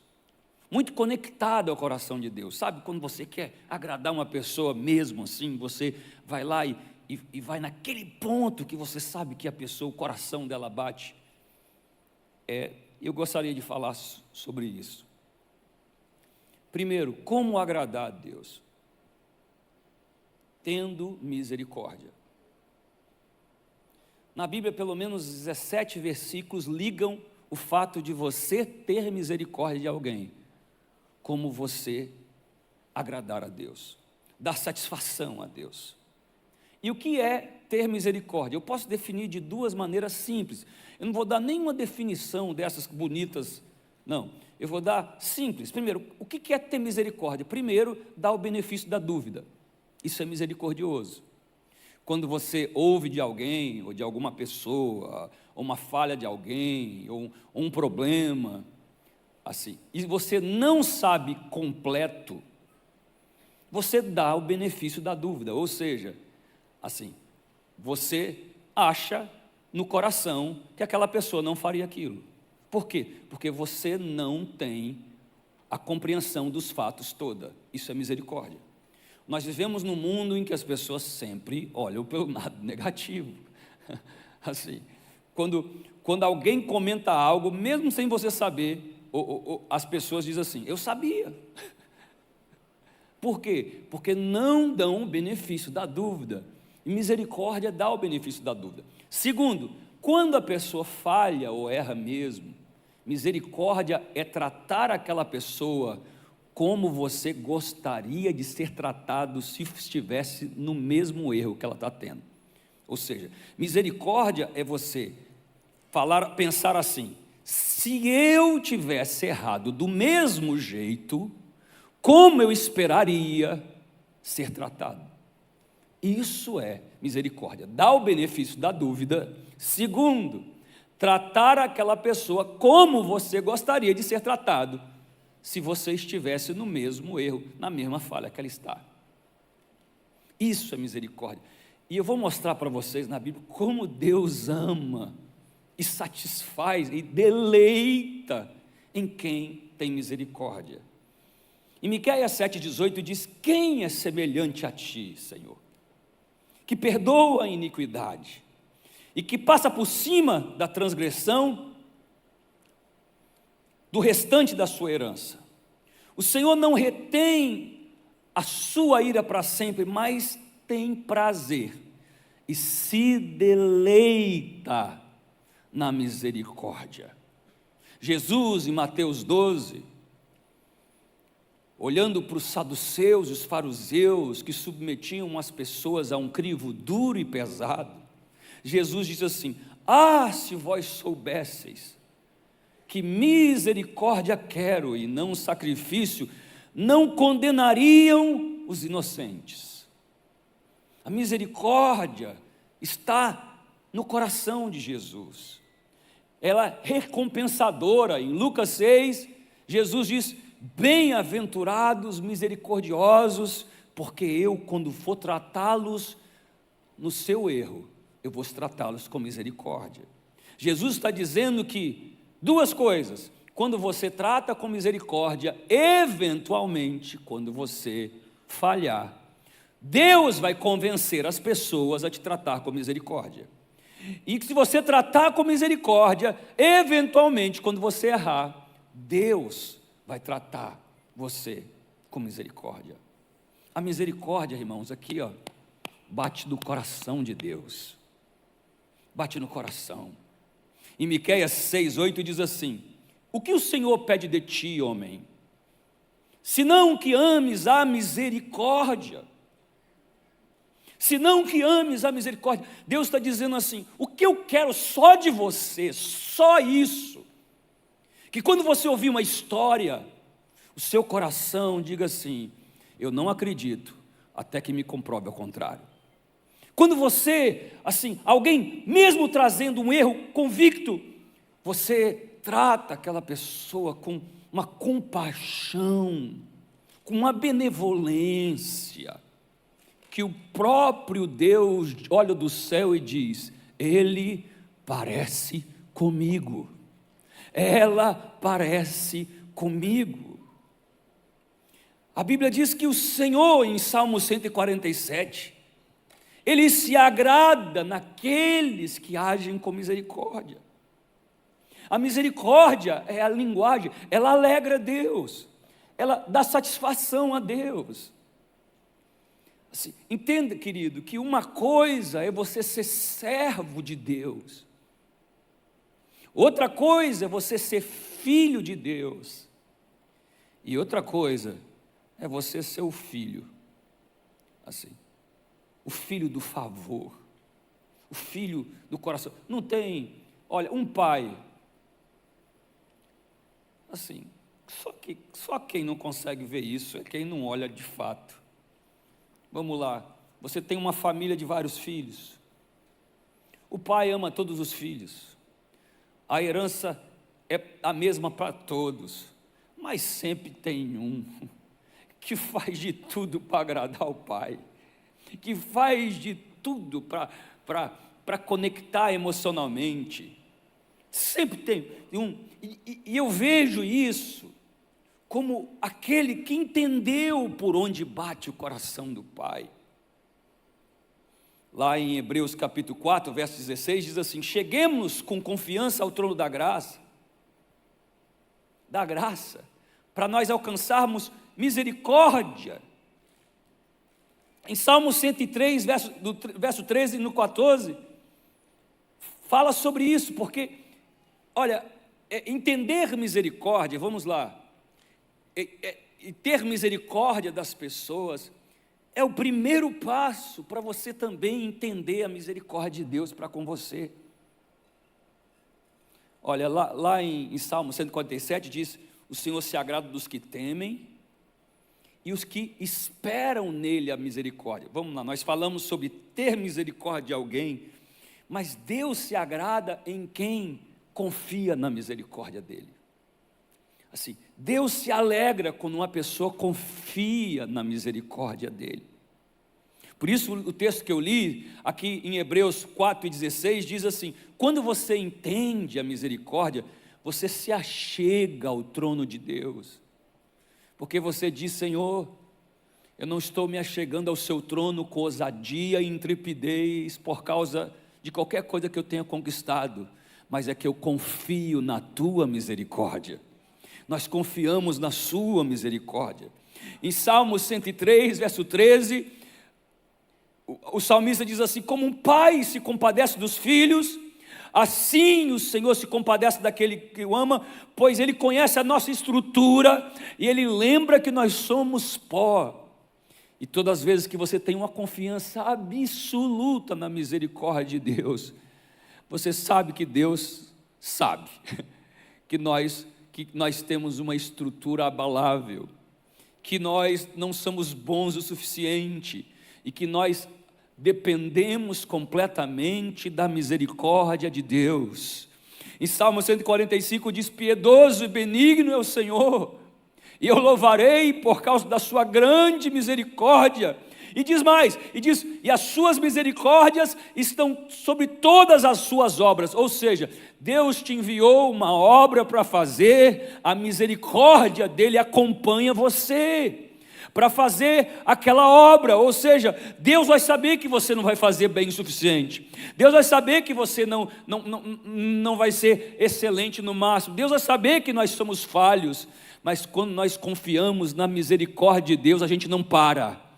Speaker 20: muito conectado ao coração de Deus. Sabe quando você quer agradar uma pessoa mesmo assim, você vai lá e vai naquele ponto que você sabe que a pessoa, o coração dela bate. Eu gostaria de falar sobre isso. Primeiro, como agradar a Deus? Tendo misericórdia. Na Bíblia, pelo menos 17 versículos ligam o fato de você ter misericórdia de alguém, como você agradar a Deus, dar satisfação a Deus. E o que é ter misericórdia? Eu posso definir de 2 maneiras simples. Eu não vou dar nenhuma definição dessas bonitas, não. Eu vou dar simples. Primeiro, o que é ter misericórdia? Primeiro, dar o benefício da dúvida. Isso é misericordioso. quando você ouve de alguém, ou de alguma pessoa, ou uma falha de alguém, ou um problema, assim, e você não sabe completo, você dá o benefício da dúvida, ou seja, assim, você acha no coração que aquela pessoa não faria aquilo. Por quê? Porque você não tem a compreensão dos fatos toda. Isso é misericórdia. Nós vivemos num mundo em que as pessoas sempre olham pelo lado negativo. Assim, quando alguém comenta algo, mesmo sem você saber, as pessoas dizem assim, eu sabia. Por quê? Porque não dão o benefício da dúvida. E misericórdia dá o benefício da dúvida. Segundo, quando a pessoa falha ou erra mesmo, misericórdia é tratar aquela pessoa como você gostaria de ser tratado se estivesse no mesmo erro que ela está tendo. Ou seja, misericórdia é você pensar assim, se eu tivesse errado do mesmo jeito, como eu esperaria ser tratado? Isso é misericórdia. Dá o benefício da dúvida. Segundo, tratar aquela pessoa como você gostaria de ser tratado se você estivesse no mesmo erro, na mesma falha que ela está. Isso é misericórdia. E eu vou mostrar para vocês na Bíblia como Deus ama e satisfaz e deleita em quem tem misericórdia. Em Miqueias 7,18 diz, quem é semelhante a ti, Senhor, que perdoa a iniquidade e que passa por cima da transgressão do restante da sua herança. O Senhor não retém a sua ira para sempre, mas tem prazer e se deleita na misericórdia. Jesus, em Mateus 12, olhando para os saduceus e os fariseus que submetiam as pessoas a um crivo duro e pesado, Jesus diz assim, se vós soubesseis que misericórdia quero e não sacrifício, não condenariam os inocentes. A misericórdia está no coração de Jesus. Ela é recompensadora. Em Lucas 6, Jesus diz, bem-aventurados misericordiosos, porque eu, quando for tratá-los no seu erro, eu vou tratá-los com misericórdia. Jesus está dizendo que duas coisas, quando você trata com misericórdia, eventualmente, quando você falhar, Deus vai convencer as pessoas a te tratar com misericórdia. E que se você tratar com misericórdia, eventualmente, quando você errar, Deus vai tratar você com misericórdia. A misericórdia, irmãos, aqui, bate no coração de Deus. Bate no coração. Em Miqueias 6,8 diz assim, o que o Senhor pede de ti, homem? Senão que ames a misericórdia. Senão que ames a misericórdia. Deus está dizendo assim, o que eu quero só de você, só isso. Que quando você ouvir uma história, o seu coração diga assim, eu não acredito, até que me comprove ao contrário. Quando você, assim, alguém mesmo trazendo um erro convicto, você trata aquela pessoa com uma compaixão, com uma benevolência, que o próprio Deus olha do céu e diz, ele parece comigo, ela parece comigo. A Bíblia diz que o Senhor, em Salmo 147, Ele se agrada naqueles que agem com misericórdia. A misericórdia é a linguagem, ela alegra a Deus, ela dá satisfação a Deus. Assim, entenda, querido, que uma coisa é você ser servo de Deus, outra coisa é você ser filho de Deus, e outra coisa é você ser o filho, assim, o filho do favor, o filho do coração. Não tem, olha, um pai, assim, só quem não consegue ver isso é quem não olha de fato. Vamos lá, você tem uma família de vários filhos. O pai ama todos os filhos. A herança é a mesma para todos, mas sempre tem um que faz de tudo para agradar o pai, que faz de tudo para conectar emocionalmente. Sempre tem um, e eu vejo isso como aquele que entendeu por onde bate o coração do pai. Lá em Hebreus capítulo 4, verso 16, diz assim: cheguemos com confiança ao trono da graça, para nós alcançarmos misericórdia. Em Salmo 103, verso 13 e no 14, fala sobre isso, porque, olha, entender misericórdia, vamos lá, e ter misericórdia das pessoas, é o primeiro passo para você também entender a misericórdia de Deus para com você. Olha, lá em Salmo 147 diz: o Senhor se agrada dos que temem e os que esperam nele a misericórdia. Vamos lá, nós falamos sobre ter misericórdia de alguém, mas Deus se agrada em quem confia na misericórdia dele. Assim, Deus se alegra quando uma pessoa confia na misericórdia dele. Por isso o texto que eu li aqui em Hebreus 4:16 diz assim: quando você entende a misericórdia, você se achega ao trono de Deus, porque você diz: Senhor, eu não estou me achegando ao seu trono com ousadia e intrepidez por causa de qualquer coisa que eu tenha conquistado, mas é que eu confio na tua misericórdia. Nós confiamos na sua misericórdia. Em Salmo 103, verso 13, o salmista diz assim: como um pai se compadece dos filhos, assim o Senhor se compadece daquele que o ama, pois Ele conhece a nossa estrutura e Ele lembra que nós somos pó. E todas as vezes que você tem uma confiança absoluta na misericórdia de Deus, você sabe que Deus sabe que nós temos uma estrutura abalável, que nós não somos bons o suficiente e que nós dependemos completamente da misericórdia de Deus. Em Salmo 145 diz: piedoso e benigno é o Senhor, e eu louvarei por causa da sua grande misericórdia. E diz mais, e as suas misericórdias estão sobre todas as suas obras. Ou seja, Deus te enviou uma obra para fazer, a misericórdia dele acompanha você para fazer aquela obra. Ou seja, Deus vai saber que você não vai fazer bem o suficiente, Deus vai saber que você não vai ser excelente no máximo, Deus vai saber que nós somos falhos, mas quando nós confiamos na misericórdia de Deus, a gente não para.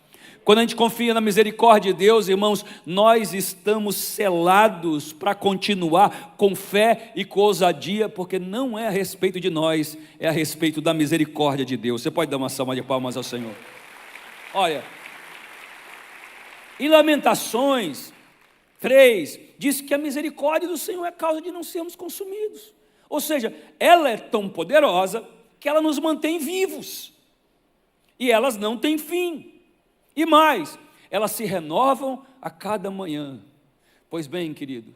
Speaker 20: Quando a gente confia na misericórdia de Deus, irmãos, nós estamos selados para continuar com fé e com ousadia, porque não é a respeito de nós, é a respeito da misericórdia de Deus. Você pode dar uma salva de palmas ao Senhor? Olha, em Lamentações 3, diz que a misericórdia do Senhor é causa de não sermos consumidos. Ou seja, ela é tão poderosa que ela nos mantém vivos, e elas não têm fim. E mais, elas se renovam a cada manhã. Pois bem, querido,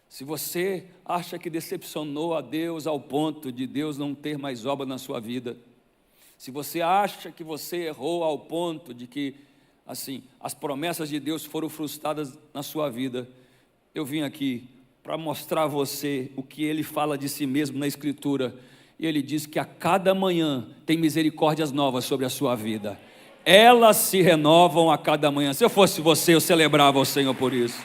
Speaker 20: se você acha que decepcionou a Deus ao ponto de Deus não ter mais obra na sua vida, se você acha que você errou ao ponto de que, assim, as promessas de Deus foram frustradas na sua vida, eu vim aqui para mostrar a você o que Ele fala de si mesmo na Escritura. E Ele diz que a cada manhã tem misericórdias novas sobre a sua vida. Elas se renovam a cada manhã. Se eu fosse você, eu celebrava o Senhor por isso.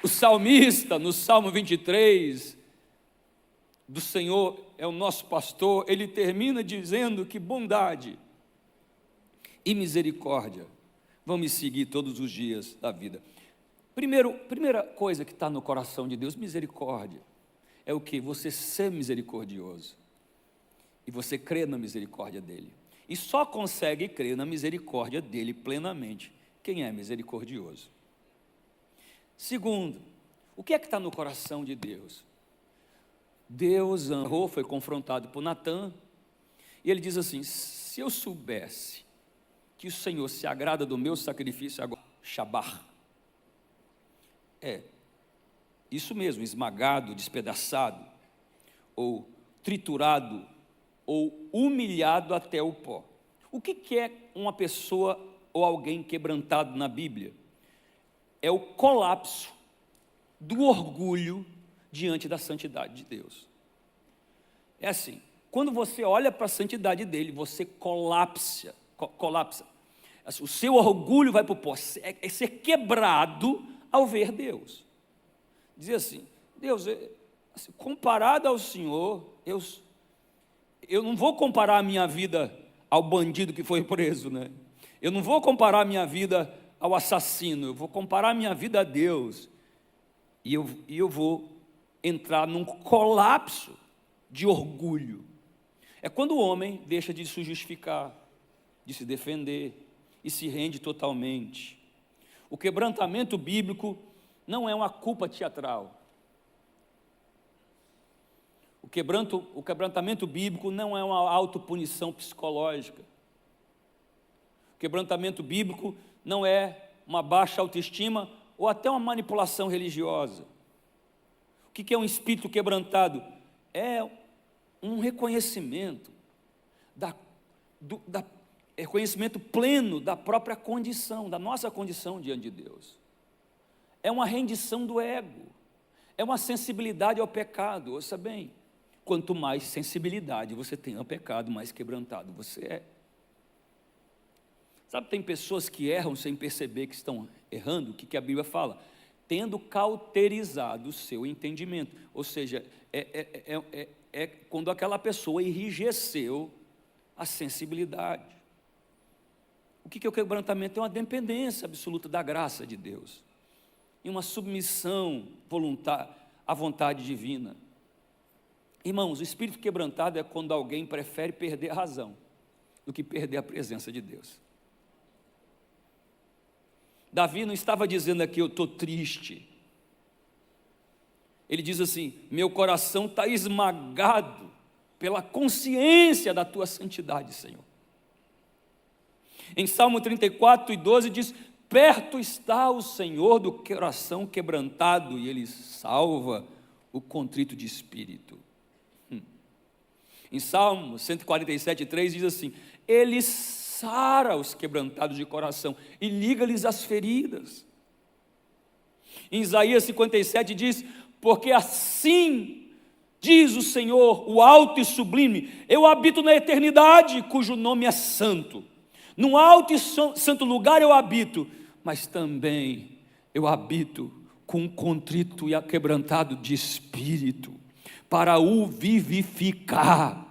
Speaker 20: O salmista, no Salmo 23, do Senhor é o nosso pastor, ele termina dizendo que bondade e misericórdia vão me seguir todos os dias da vida. Primeira coisa que está no coração de Deus, misericórdia, é o que? Você ser misericordioso. E você crê na misericórdia dele. E só consegue crer na misericórdia dele plenamente quem é misericordioso. Segundo, o que é que está no coração de Deus? Deus amou, foi confrontado por Natã, e ele diz assim: se eu soubesse que o Senhor se agrada do meu sacrifício agora? Shabar. Isso mesmo, esmagado, despedaçado, ou triturado, ou humilhado até o pó. O que é uma pessoa ou alguém quebrantado na Bíblia? É o colapso do orgulho diante da santidade de Deus. É assim, quando você olha para a santidade dele, você colapsa. O seu orgulho vai para o pó, é ser quebrado ao ver Deus. Dizer assim, Deus, comparado ao Senhor, eu não vou comparar a minha vida ao bandido que foi preso, né? Eu não vou comparar a minha vida ao assassino, eu vou comparar a minha vida a Deus. E eu vou entrar num colapso de orgulho. É quando o homem deixa de se justificar, de se defender e se rende totalmente. O quebrantamento bíblico não é uma culpa teatral. O quebrantamento bíblico não é uma autopunição psicológica. O quebrantamento bíblico não é uma baixa autoestima ou até uma manipulação religiosa. O que é um espírito quebrantado? É um reconhecimento, reconhecimento pleno da própria condição, da nossa condição diante de Deus. É uma rendição do ego, é uma sensibilidade ao pecado. Ouça bem, quanto mais sensibilidade você tem ao pecado, mais quebrantado você é. Sabe, tem pessoas que erram sem perceber que estão errando. O que a Bíblia fala? Tendo cauterizado o seu entendimento. Ou seja, é quando aquela pessoa enrijeceu a sensibilidade. O que é o quebrantamento? É uma dependência absoluta da graça de Deus. E uma submissão voluntária à vontade divina. Irmãos, o espírito quebrantado é quando alguém prefere perder a razão do que perder a presença de Deus. Davi não estava dizendo aqui, eu estou triste. Ele diz assim, meu coração está esmagado pela consciência da tua santidade, Senhor. Em Salmo 34:12 diz, perto está o Senhor do coração quebrantado e Ele salva o contrito de espírito. Em Salmo 147:3 diz assim, Ele sara os quebrantados de coração e liga-lhes as feridas. Em Isaías 57 diz, porque assim diz o Senhor, o alto e sublime, eu habito na eternidade, cujo nome é santo. Num alto e santo lugar eu habito, mas também eu habito com um contrito e aquebrantado de espírito, para o vivificar.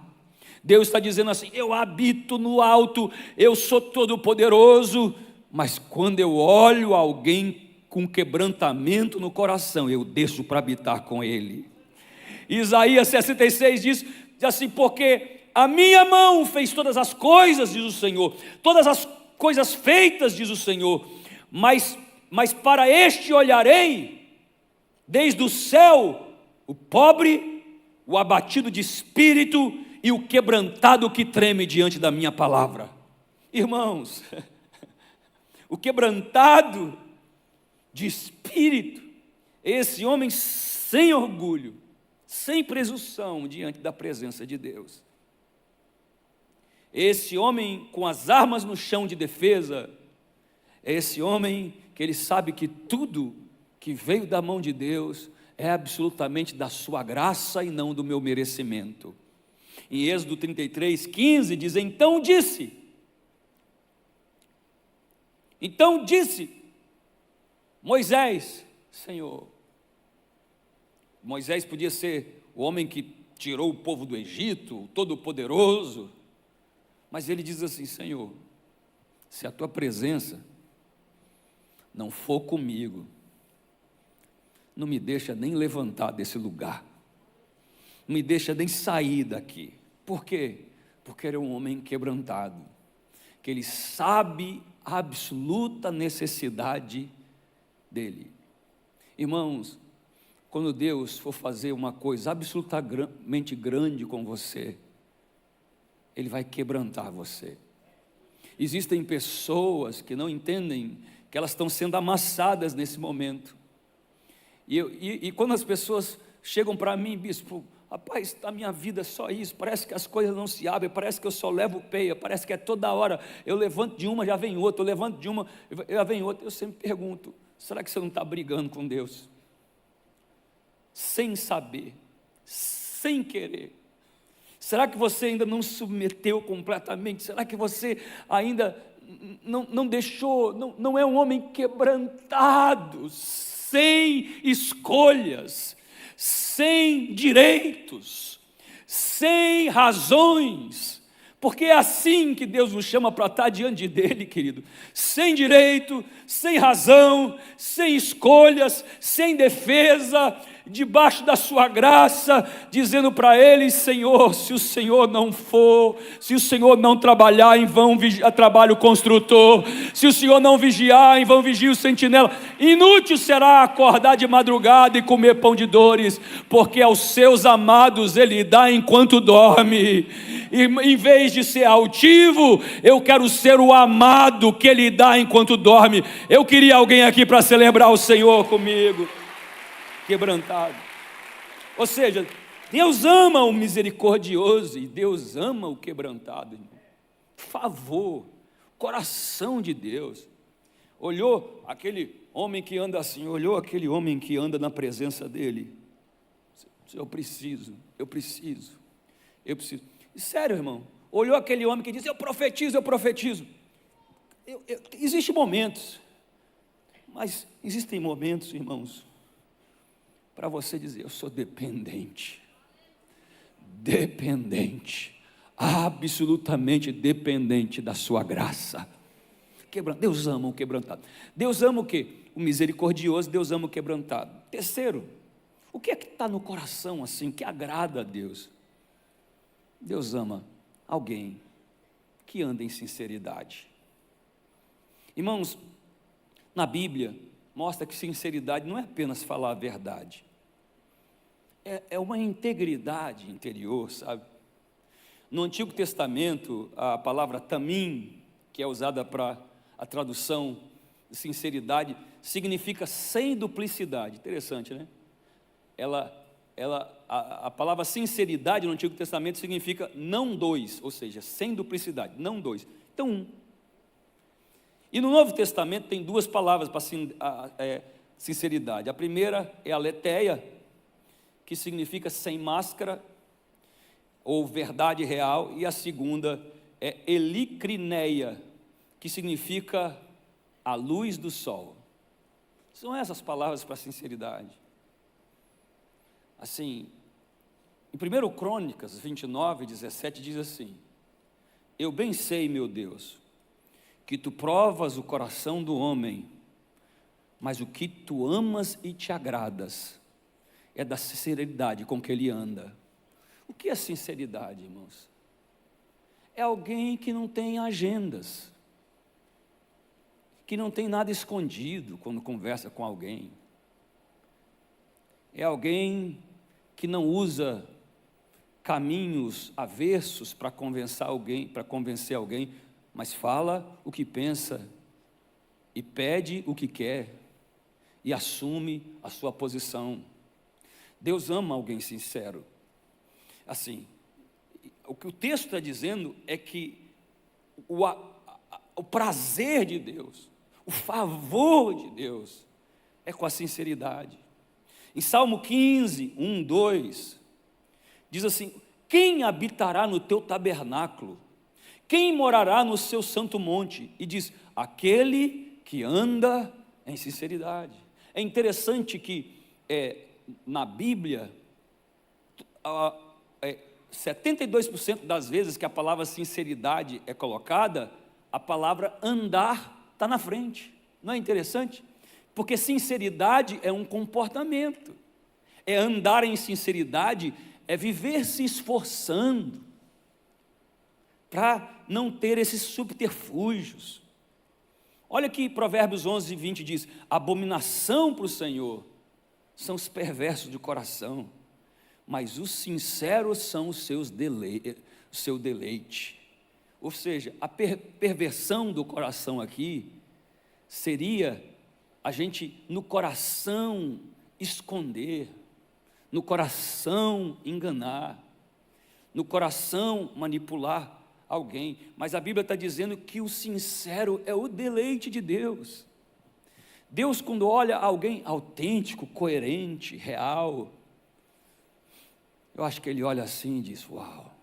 Speaker 20: Deus está dizendo assim, eu habito no alto, eu sou todo poderoso, mas quando eu olho alguém com quebrantamento no coração, eu desço para habitar com ele. Isaías 66 diz assim, porque a minha mão fez todas as coisas, diz o Senhor, todas as coisas feitas, diz o Senhor, mas para este olharei, desde o céu, o pobre, o abatido de espírito e o quebrantado que treme diante da minha palavra. Irmãos, o quebrantado de espírito, esse homem sem orgulho, sem presunção diante da presença de Deus. Esse homem com as armas no chão de defesa, é esse homem que ele sabe que tudo que veio da mão de Deus é absolutamente da sua graça e não do meu merecimento. Em Êxodo 33:15 diz, então disse Moisés, Senhor. Moisés podia ser o homem que tirou o povo do Egito, o Todo-Poderoso, mas ele diz assim, Senhor, se a tua presença não for comigo, não me deixa nem levantar desse lugar, não me deixa nem sair daqui. Por quê? Porque ele é um homem quebrantado, que ele sabe a absoluta necessidade dele. Irmãos, quando Deus for fazer uma coisa absolutamente grande com você, Ele vai quebrantar você. Existem pessoas que não entendem que elas estão sendo amassadas nesse momento. E quando as pessoas chegam para mim, bispo, rapaz, a minha vida é só isso, parece que as coisas não se abrem, parece que eu só levo peia, parece que é toda hora, eu levanto de uma, já vem outra, eu levanto de uma, já vem outra. Eu sempre pergunto, será que você não está brigando com Deus? Sem saber, sem querer. Será que você ainda não submeteu completamente? Será que você ainda não deixou, não é um homem quebrantado, sem escolhas, sem direitos, sem razões? Porque é assim que Deus nos chama para estar diante dele, querido. Sem direito, sem razão, sem escolhas, sem defesa, debaixo da sua graça, dizendo para ele: Senhor, se o Senhor não for, se o Senhor não trabalhar, em vão trabalha o construtor, se o Senhor não vigiar, em vão vigia o sentinela. Inútil será acordar de madrugada e comer pão de dores, porque aos seus amados ele dá enquanto dorme. E em vez de ser altivo, eu quero ser o amado que ele dá enquanto dorme. Eu queria alguém aqui para celebrar o Senhor comigo. Quebrantado. Ou seja, Deus ama o misericordioso e Deus ama o quebrantado, irmão. Favor, coração de Deus. Olhou aquele homem que anda assim, olhou aquele homem que anda na presença dele. Eu preciso. Sério, irmão, olhou aquele homem que diz: eu profetizo. Existem momentos, mas existem momentos, irmãos, para você dizer: eu sou dependente, absolutamente dependente da sua graça. Deus ama o quebrantado. Deus ama o quê? O misericordioso. Deus ama o quebrantado. Terceiro, o que é que está no coração assim, que agrada a Deus? Deus ama alguém que anda em sinceridade. Irmãos, na Bíblia mostra que sinceridade não é apenas falar a verdade, é uma integridade interior, sabe? No Antigo Testamento, a palavra tamim, que é usada para a tradução de sinceridade, significa sem duplicidade. Interessante, né? A palavra sinceridade no Antigo Testamento significa não dois, ou seja, sem duplicidade, não dois, então um. E no Novo Testamento tem duas palavras para sinceridade. A primeira é aletheia, que significa sem máscara, ou verdade real, e a segunda é eilicrineia, que significa a luz do sol. São essas palavras para sinceridade. Assim, em 1 Crônicas 29, 17, diz assim: eu bem sei, meu Deus, que tu provas o coração do homem, mas o que tu amas e te agradas é da sinceridade com que ele anda. O que é sinceridade, irmãos? É alguém que não tem agendas, que não tem nada escondido quando conversa com alguém. É alguém que não usa caminhos avessos para convencer alguém, mas fala o que pensa e pede o que quer e assume a sua posição. Deus ama alguém sincero. Assim, o que o texto está dizendo é que o prazer de Deus, o favor de Deus é com a sinceridade. Em Salmo 15, 1, 2, diz assim: quem habitará no teu tabernáculo? Quem morará no seu santo monte? E diz: aquele que anda em sinceridade. É interessante que na Bíblia, 72% das vezes que a palavra sinceridade é colocada, a palavra andar está na frente. Não é interessante? Porque sinceridade é um comportamento, é andar em sinceridade, é viver se esforçando para não ter esses subterfúgios. Olha que Provérbios 11, 20 diz: abominação para o Senhor são os perversos de coração, mas os sinceros são o seu deleite. Ou seja, a perversão do coração aqui seria a gente no coração esconder, no coração enganar, no coração manipular alguém. Mas a Bíblia está dizendo que o sincero é o deleite de Deus. Deus, quando olha alguém autêntico, coerente, real, eu acho que Ele olha assim e diz: uau,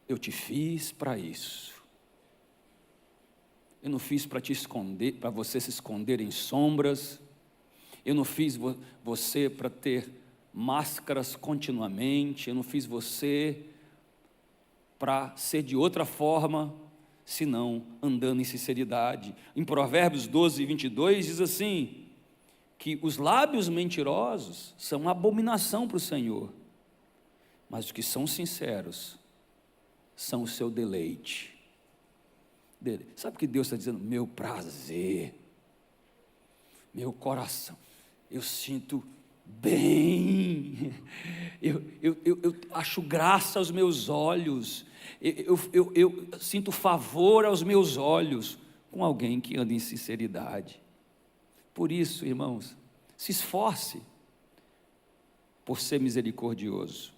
Speaker 20: eu te fiz para isso. Eu não fiz para te esconder, para você se esconder em sombras. Eu não fiz você para ter máscaras continuamente. Eu não fiz você para ser de outra forma, senão andando em sinceridade. Em Provérbios 12, 22 diz assim, que os lábios mentirosos são uma abominação para o Senhor, mas os que são sinceros são o seu deleite. Sabe o que Deus está dizendo? Meu prazer, meu coração, eu sinto bem, eu acho graça aos meus olhos, eu sinto favor aos meus olhos com alguém que anda em sinceridade. Por isso, irmãos, se esforce por ser misericordioso,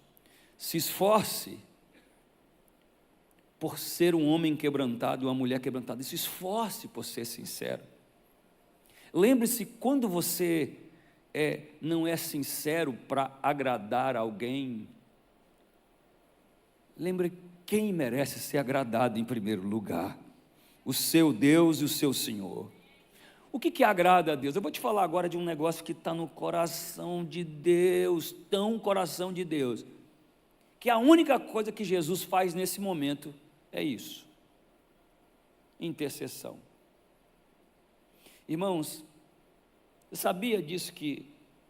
Speaker 20: se esforce por ser um homem quebrantado e uma mulher quebrantada, se esforce por ser sincero. Lembre-se, quando você não é sincero para agradar alguém, lembre quem merece ser agradado em primeiro lugar: o seu Deus e o seu Senhor. O que agrada a Deus? Eu vou te falar agora de um negócio que está no coração de Deus, tão coração de Deus, que a única coisa que Jesus faz nesse momento é isso: intercessão. Irmãos, eu sabia disso, que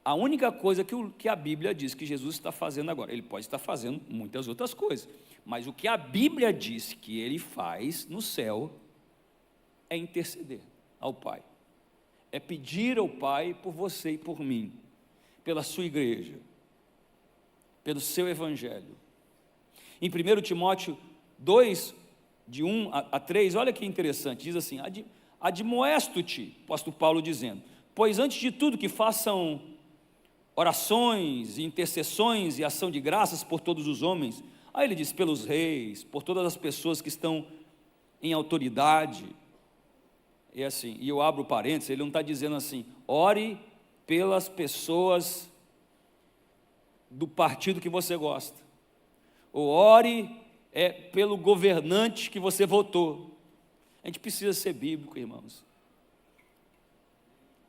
Speaker 20: a única coisa que a Bíblia diz que Jesus está fazendo agora, Ele pode estar fazendo muitas outras coisas, mas o que a Bíblia diz que Ele faz no céu é interceder ao Pai, é pedir ao Pai por você e por mim, pela sua igreja, pelo seu evangelho. Em 1 Timóteo 2, de 1 a 3, olha que interessante, diz assim: admoesto-te, apóstolo Paulo dizendo, pois antes de tudo que façam orações, intercessões e ação de graças por todos os homens. Aí ele diz, pelos reis, por todas as pessoas que estão em autoridade. E assim, e eu abro parênteses, ele não está dizendo assim, ore pelas pessoas do partido que você gosta, ou ore pelo governante que você votou. A gente precisa ser bíblico, irmãos.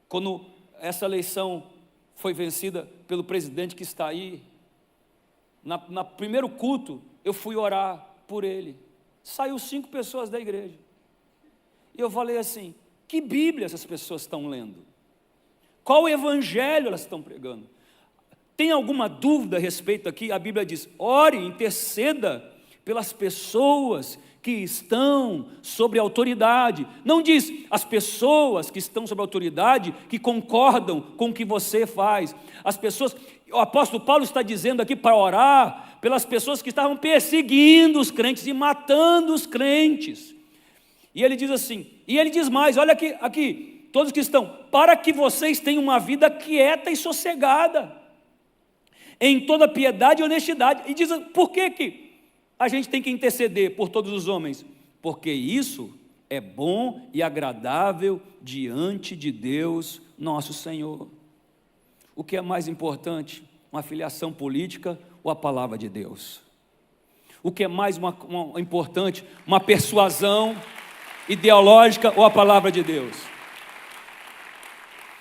Speaker 20: Quando essa eleição foi vencida pelo presidente que está aí, na primeiro culto, eu fui orar por ele. Saiu 5 pessoas da igreja. E eu falei assim, que Bíblia essas pessoas estão lendo? Qual evangelho elas estão pregando? Tem alguma dúvida a respeito aqui? A Bíblia diz, ore, interceda pelas pessoas que estão sobre autoridade. Não diz as pessoas que estão sobre autoridade que concordam com o que você faz. As pessoas, o apóstolo Paulo está dizendo aqui para orar pelas pessoas que estavam perseguindo os crentes e matando os crentes. E ele diz assim, e ele diz mais, olha aqui, todos que estão, para que vocês tenham uma vida quieta e sossegada, em toda piedade e honestidade. E diz, por que a gente tem que interceder por todos os homens? Porque isso é bom e agradável diante de Deus, nosso Senhor. O que é mais importante? Uma filiação política ou a palavra de Deus? O que é mais importante? Uma persuasão ideológica ou a palavra de Deus?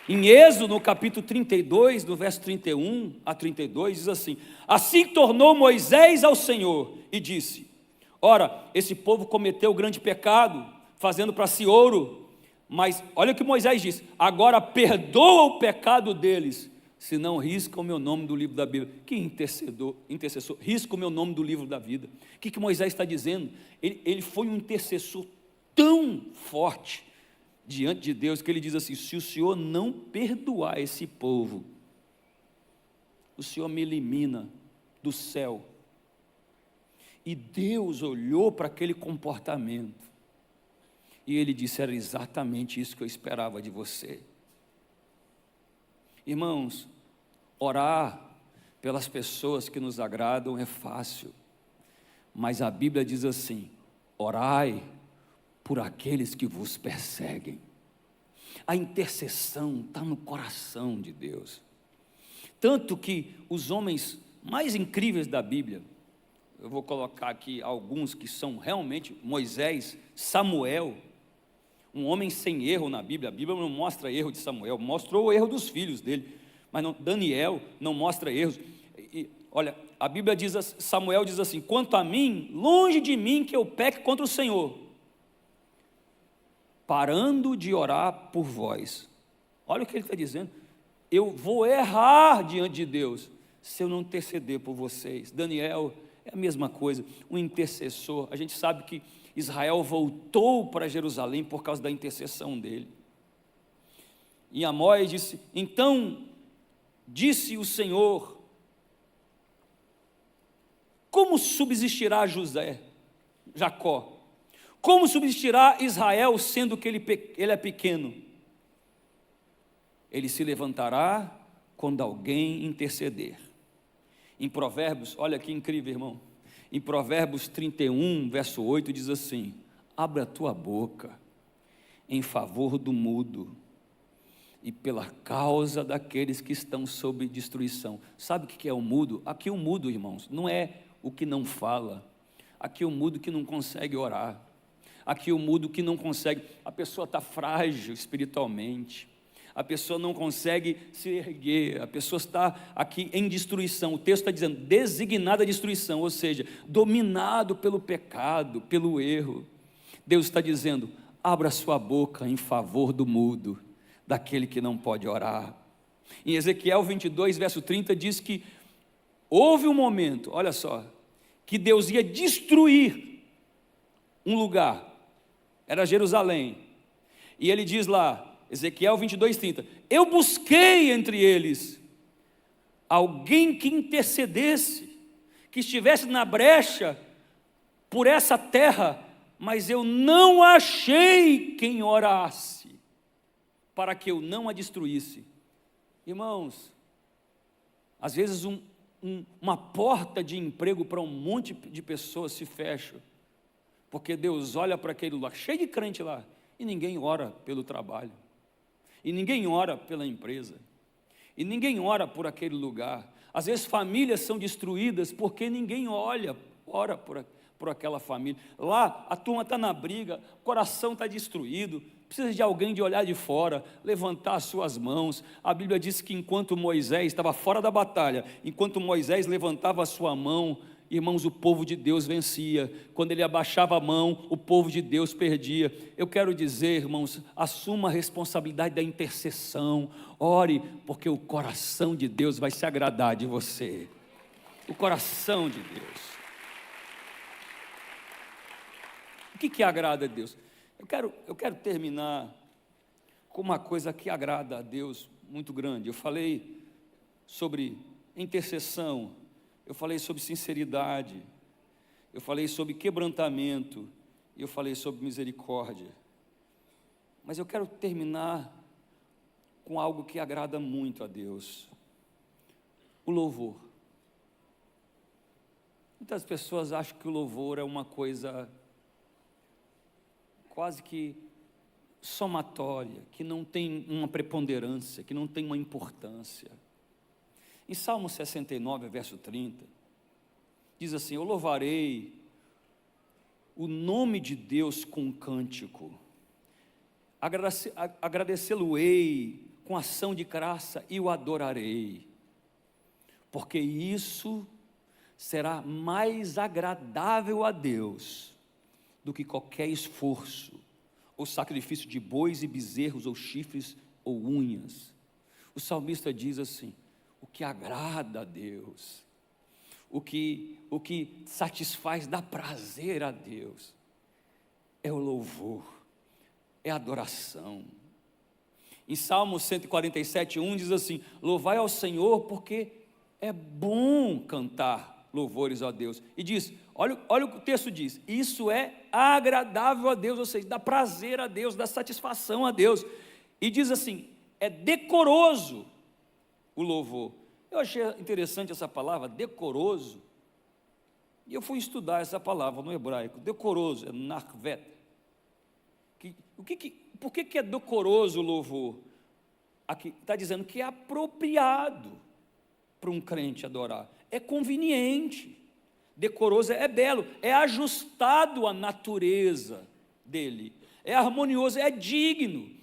Speaker 20: Em Êxodo, no capítulo 32, no verso 31 a 32, diz assim, assim tornou Moisés ao Senhor e disse, ora, esse povo cometeu grande pecado, fazendo para si ouro, mas olha o que Moisés diz, agora perdoa o pecado deles, se não risca o meu nome do livro da Bíblia. Que intercessor, risca o meu nome do livro da vida. O que Moisés está dizendo? Ele foi um intercessor tão forte diante de Deus, que ele diz assim, se o Senhor não perdoar esse povo, o Senhor me elimina do céu. E Deus olhou para aquele comportamento e Ele disse: era exatamente isso que eu esperava de você. Irmãos, orar pelas pessoas que nos agradam é fácil, mas a Bíblia diz assim: orai por aqueles que vos perseguem. A intercessão está no coração de Deus. Tanto que os homens mais incríveis da Bíblia, eu vou colocar aqui alguns que são realmente: Moisés, Samuel, um homem sem erro na Bíblia. A Bíblia não mostra erro de Samuel, mostrou o erro dos filhos dele, mas não, Daniel não mostra erros. E, olha, a Bíblia diz, Samuel diz assim: quanto a mim, longe de mim que eu peque contra o Senhor, parando de orar por vós. Olha o que ele está dizendo: eu vou errar diante de Deus se eu não interceder por vocês. Daniel é a mesma coisa, um intercessor. A gente sabe que Israel voltou para Jerusalém por causa da intercessão dele. E Amós disse: então disse o Senhor, como subsistirá Jacó? Como subsistirá Israel, sendo que ele é pequeno? Ele se levantará quando alguém interceder. Em Provérbios, olha que incrível, irmão, em Provérbios 31, verso 8, diz assim: abre a tua boca em favor do mudo e pela causa daqueles que estão sob destruição. Sabe o que é o mudo? Aqui o mudo, irmãos, não é o que não fala. Aqui o mudo que não consegue orar. Aqui o mudo que não consegue, a pessoa está frágil espiritualmente, a pessoa não consegue se erguer, a pessoa está aqui em destruição. O texto está dizendo designada destruição, ou seja, dominado pelo pecado, pelo erro. Deus está dizendo: abra sua boca em favor do mudo, daquele que não pode orar. Em Ezequiel 22, verso 30, diz que houve um momento, olha só, que Deus ia destruir um lugar, era Jerusalém, e ele diz lá, Ezequiel 22, 30, eu busquei entre eles alguém que intercedesse, que estivesse na brecha por essa terra, mas eu não achei quem orasse, para que eu não a destruísse. Irmãos, às vezes uma porta de emprego para um monte de pessoas se fecha, porque Deus olha para aquele lugar, cheio de crente lá, e ninguém ora pelo trabalho, e ninguém ora pela empresa, e ninguém ora por aquele lugar. Às vezes famílias são destruídas porque ninguém ora por aquela família. Lá a turma está na briga, o coração está destruído, precisa de alguém de olhar de fora, levantar as suas mãos. A Bíblia diz que enquanto Moisés estava fora da batalha, enquanto Moisés levantava a sua mão, irmãos, o povo de Deus vencia. Quando ele abaixava a mão, o povo de Deus perdia. Eu quero dizer, irmãos, assuma a responsabilidade da intercessão, ore, porque o coração de Deus vai se agradar de você. O coração de Deus. O que agrada a Deus? Eu quero terminar com uma coisa que agrada a Deus muito grande. Eu falei sobre intercessão, eu falei sobre sinceridade, eu falei sobre quebrantamento, e eu falei sobre misericórdia. Mas eu quero terminar com algo que agrada muito a Deus: o louvor. Muitas pessoas acham que o louvor é uma coisa quase que somatória, que não tem uma preponderância, que não tem uma importância. Em Salmo 69, verso 30, diz assim: eu louvarei o nome de Deus com cântico, agradecê-lo-ei com ação de graça e o adorarei, porque isso será mais agradável a Deus do que qualquer esforço, ou sacrifício de bois e bezerros, ou chifres, ou unhas. O salmista diz assim: o que agrada a Deus, o que satisfaz, dá prazer a Deus, é o louvor, é a adoração. Em Salmo 147, 1 diz assim: louvai ao Senhor, porque é bom cantar louvores a Deus. E diz, olha o que o texto diz, isso é agradável a Deus, ou seja, dá prazer a Deus, dá satisfação a Deus. E diz assim, é decoroso o louvor. Eu achei interessante essa palavra, decoroso, e eu fui estudar essa palavra no hebraico. Decoroso, é narvet. Por que é decoroso o louvor? Aqui está dizendo que é apropriado para um crente adorar, é conveniente, decoroso é belo, é ajustado à natureza dele, é harmonioso, é digno.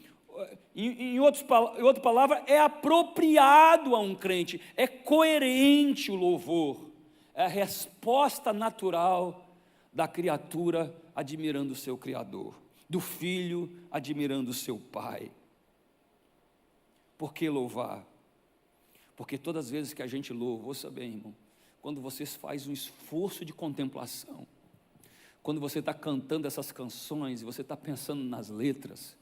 Speaker 20: Em outra palavra, é apropriado a um crente, é coerente o louvor, é a resposta natural da criatura admirando o seu Criador, do filho admirando o seu pai. Por que louvar? Porque todas as vezes que a gente louva, ouça bem, irmão, quando você faz um esforço de contemplação, quando você está cantando essas canções e você está pensando nas letras,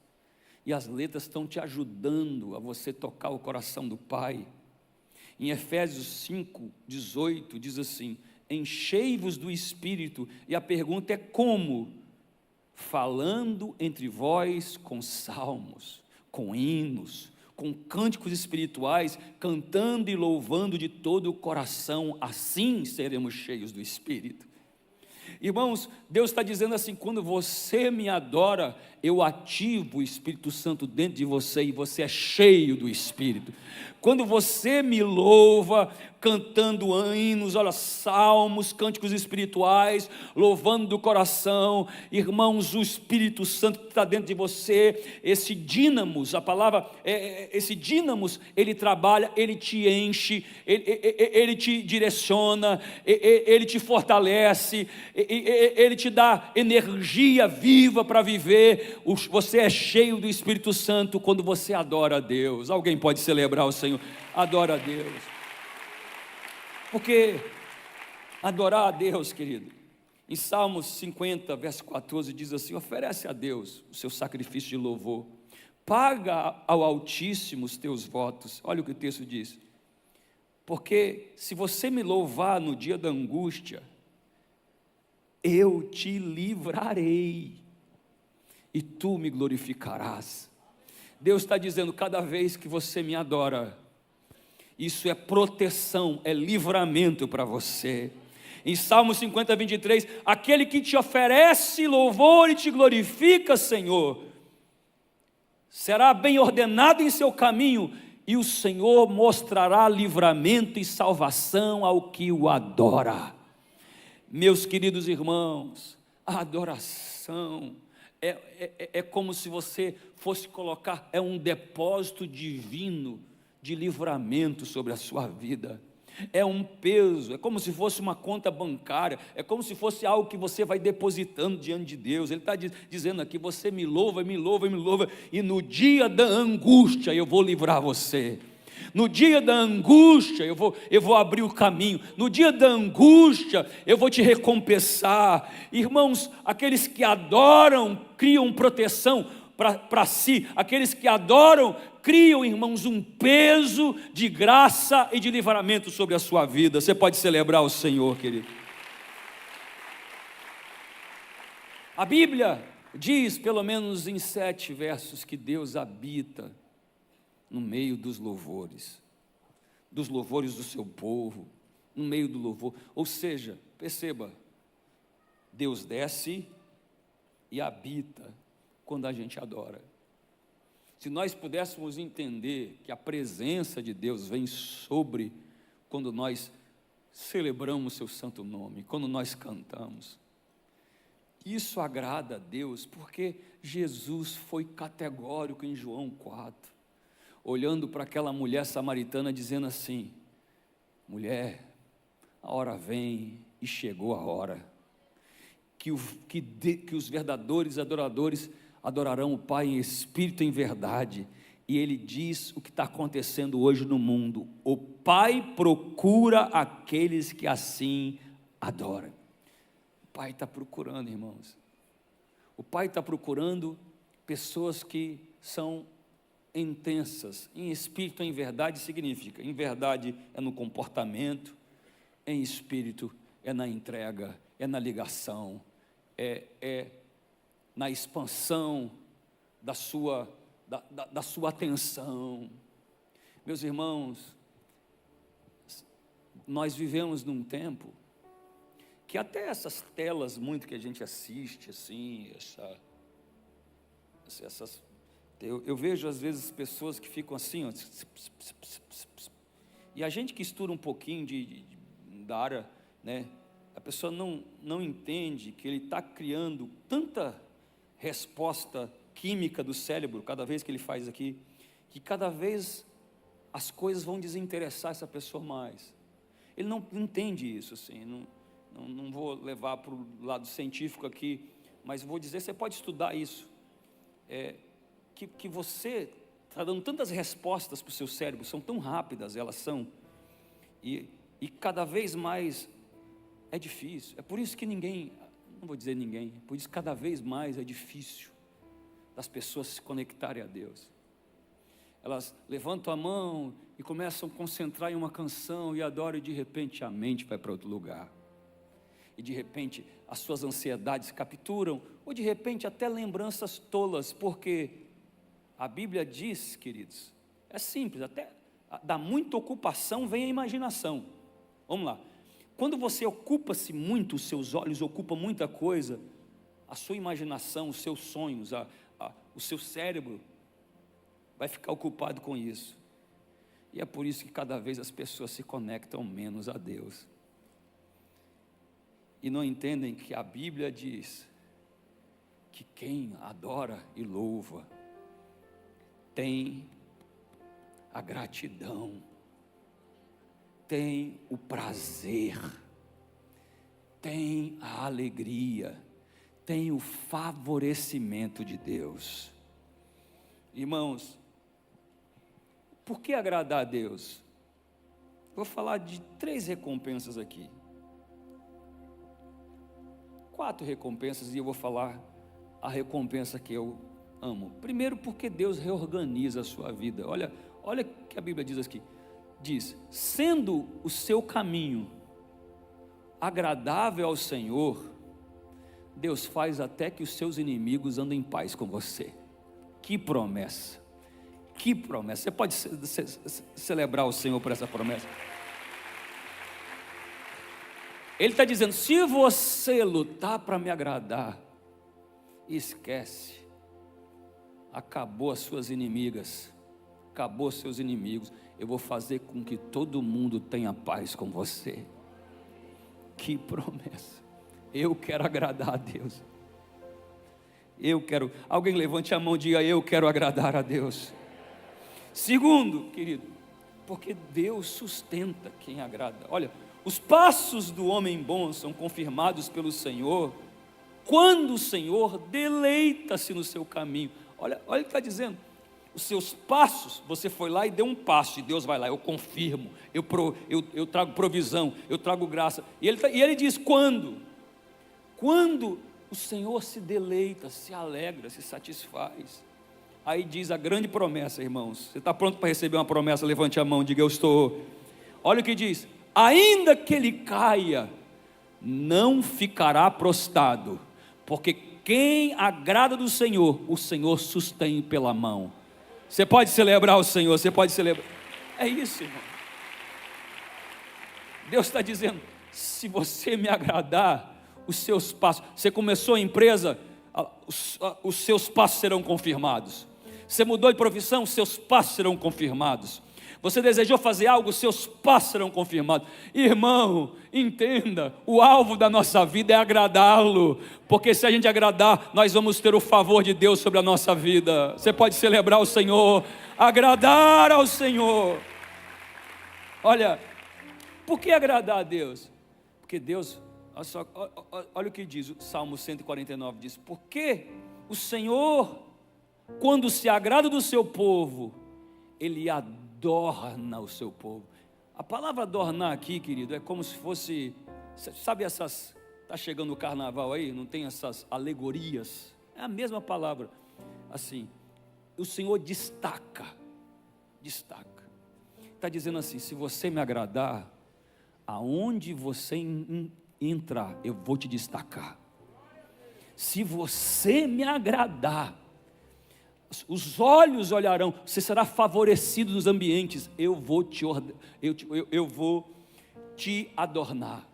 Speaker 20: e as letras estão te ajudando a você tocar o coração do Pai. Em Efésios 5:18 diz assim, enchei-vos do Espírito, e a pergunta é como? Falando entre vós com salmos, com hinos, com cânticos espirituais, cantando e louvando de todo o coração, assim seremos cheios do Espírito. Irmãos, Deus está dizendo assim, quando você me adora, eu ativo o Espírito Santo dentro de você e você é cheio do Espírito. Quando você me louva, cantando hinos, olha, salmos, cânticos espirituais, louvando do coração, irmãos, o Espírito Santo que está dentro de você, esse dínamos, a palavra, esse dínamos, ele trabalha, ele te enche, ele te direciona, ele te fortalece, ele te dá energia viva para viver. Você é cheio do Espírito Santo quando você adora a Deus. Alguém pode celebrar o Senhor? Adora a Deus. Porque adorar a Deus, querido, em Salmos 50, verso 14, diz assim, oferece a Deus o seu sacrifício de louvor, paga ao Altíssimo os teus votos. Olha o que o texto diz, porque se você me louvar no dia da angústia, eu te livrarei, e tu me glorificarás. Deus está dizendo, cada vez que você me adora, isso é proteção, é livramento para você. Em Salmo 50, 23, aquele que te oferece louvor e te glorifica, Senhor, será bem ordenado em seu caminho, e o Senhor mostrará livramento e salvação ao que o adora. Meus queridos irmãos, a adoração é como se você fosse colocar, é um depósito divino de livramento sobre a sua vida, é um peso, é como se fosse uma conta bancária, é como se fosse algo que você vai depositando diante de Deus. Ele está dizendo aqui, você me louva, me louva, me louva, e no dia da angústia eu vou livrar você. No dia da angústia eu vou abrir o caminho, no dia da angústia eu vou te recompensar. Irmãos, aqueles que adoram criam proteção para si, aqueles que adoram criam, irmãos, um peso de graça e de livramento sobre a sua vida. Você pode celebrar o Senhor, querido. A Bíblia diz, pelo menos em 7 versos, que Deus habita no meio dos louvores do seu povo, no meio do louvor. Ou seja, perceba, Deus desce e habita quando a gente adora. Se nós pudéssemos entender que a presença de Deus vem sobre quando nós celebramos o seu santo nome, quando nós cantamos, isso agrada a Deus, porque Jesus foi categórico em João 4, olhando para aquela mulher samaritana, dizendo assim, mulher, a hora vem e chegou a hora, que os verdadeiros adoradores adorarão o Pai em espírito e em verdade. E ele diz o que está acontecendo hoje no mundo, o Pai procura aqueles que assim adoram. O Pai está procurando, irmãos, o Pai está procurando pessoas que são intensas, em espírito, em verdade significa, em verdade é no comportamento, em espírito é na entrega, é na ligação, é na expansão da sua atenção. Meus irmãos, nós vivemos num tempo que até essas telas muito que a gente assiste, assim, eu vejo às vezes pessoas que ficam assim, ó, e a gente que estuda um pouquinho da área, né, a pessoa não entende que ele está criando tanta resposta química do cérebro, cada vez que ele faz aqui, que cada vez as coisas vão desinteressar essa pessoa mais. Ele não entende isso, assim, não vou levar para o lado científico aqui, mas vou dizer, você pode estudar isso, que você está dando tantas respostas para o seu cérebro, são tão rápidas, elas são, e cada vez mais é difícil. É por isso que não vou dizer ninguém, por isso que cada vez mais é difícil das pessoas se conectarem a Deus. Elas levantam a mão e começam a concentrar em uma canção e adoram, e de repente a mente vai para outro lugar. E de repente as suas ansiedades capturam, ou de repente até lembranças tolas, porque a Bíblia diz, queridos, é simples, até da muita ocupação vem a imaginação. Vamos lá. Quando você ocupa-se muito, os seus olhos ocupam muita coisa, a sua imaginação, os seus sonhos, o seu cérebro vai ficar ocupado com isso. E é por isso que cada vez as pessoas se conectam menos a Deus. E não entendem que a Bíblia diz que quem adora e louva tem a gratidão, tem o prazer, tem a alegria, tem o favorecimento de Deus. Irmãos, por que agradar a Deus? Vou falar de 3 recompensas aqui. 4 recompensas, e eu vou falar a recompensa que eu amo. Primeiro, porque Deus reorganiza a sua vida. Olha o que a Bíblia diz aqui. Diz, sendo o seu caminho agradável ao Senhor, Deus faz até que os seus inimigos andem em paz com você. Que promessa, que promessa. Você pode celebrar o Senhor por essa promessa. Ele está dizendo, se você lutar para me agradar, esquece, acabou as suas inimigas, acabou os seus inimigos, eu vou fazer com que todo mundo tenha paz com você. Que promessa. Eu quero agradar a Deus. Alguém levante a mão e diga, eu quero agradar a Deus. Segundo, querido, porque Deus sustenta quem agrada. Olha, os passos do homem bom são confirmados pelo Senhor, quando o Senhor deleita-se no seu caminho. Olha o que está dizendo. Os seus passos, você foi lá e deu um passo, e Deus vai lá, eu confirmo, eu trago provisão, eu trago graça. E ele diz, quando o Senhor se deleita, se alegra, se satisfaz. Aí diz a grande promessa, irmãos. Você está pronto para receber uma promessa? Levante a mão, diga, eu estou. Olha o que diz, ainda que ele caia, não ficará prostrado, porque quem agrada do Senhor, o Senhor sustém pela mão. Você pode celebrar o Senhor, você pode celebrar. É isso, irmão. Deus está dizendo, se você me agradar, os seus passos, você começou a empresa, os seus passos serão confirmados. Você mudou de profissão, os seus passos serão confirmados. Você desejou fazer algo, os seus passos serão confirmados. Irmão, entenda, o alvo da nossa vida é agradá-lo, porque se a gente agradar, nós vamos ter o favor de Deus sobre a nossa vida. Você pode celebrar o Senhor, agradar ao Senhor. Olha, por que agradar a Deus? Porque Deus, olha o que diz o Salmo 149, diz, porque o Senhor, quando se agrada do seu povo, Ele adorna o seu povo. A palavra adornar aqui, querido, é como se fosse, sabe essas, está chegando o carnaval aí, não tem essas alegorias, é a mesma palavra, assim, o Senhor destaca, está dizendo assim, se você me agradar, aonde você entrar, eu vou te destacar. Se você me agradar, os olhos olharão, você será favorecido nos ambientes, eu vou te adornar.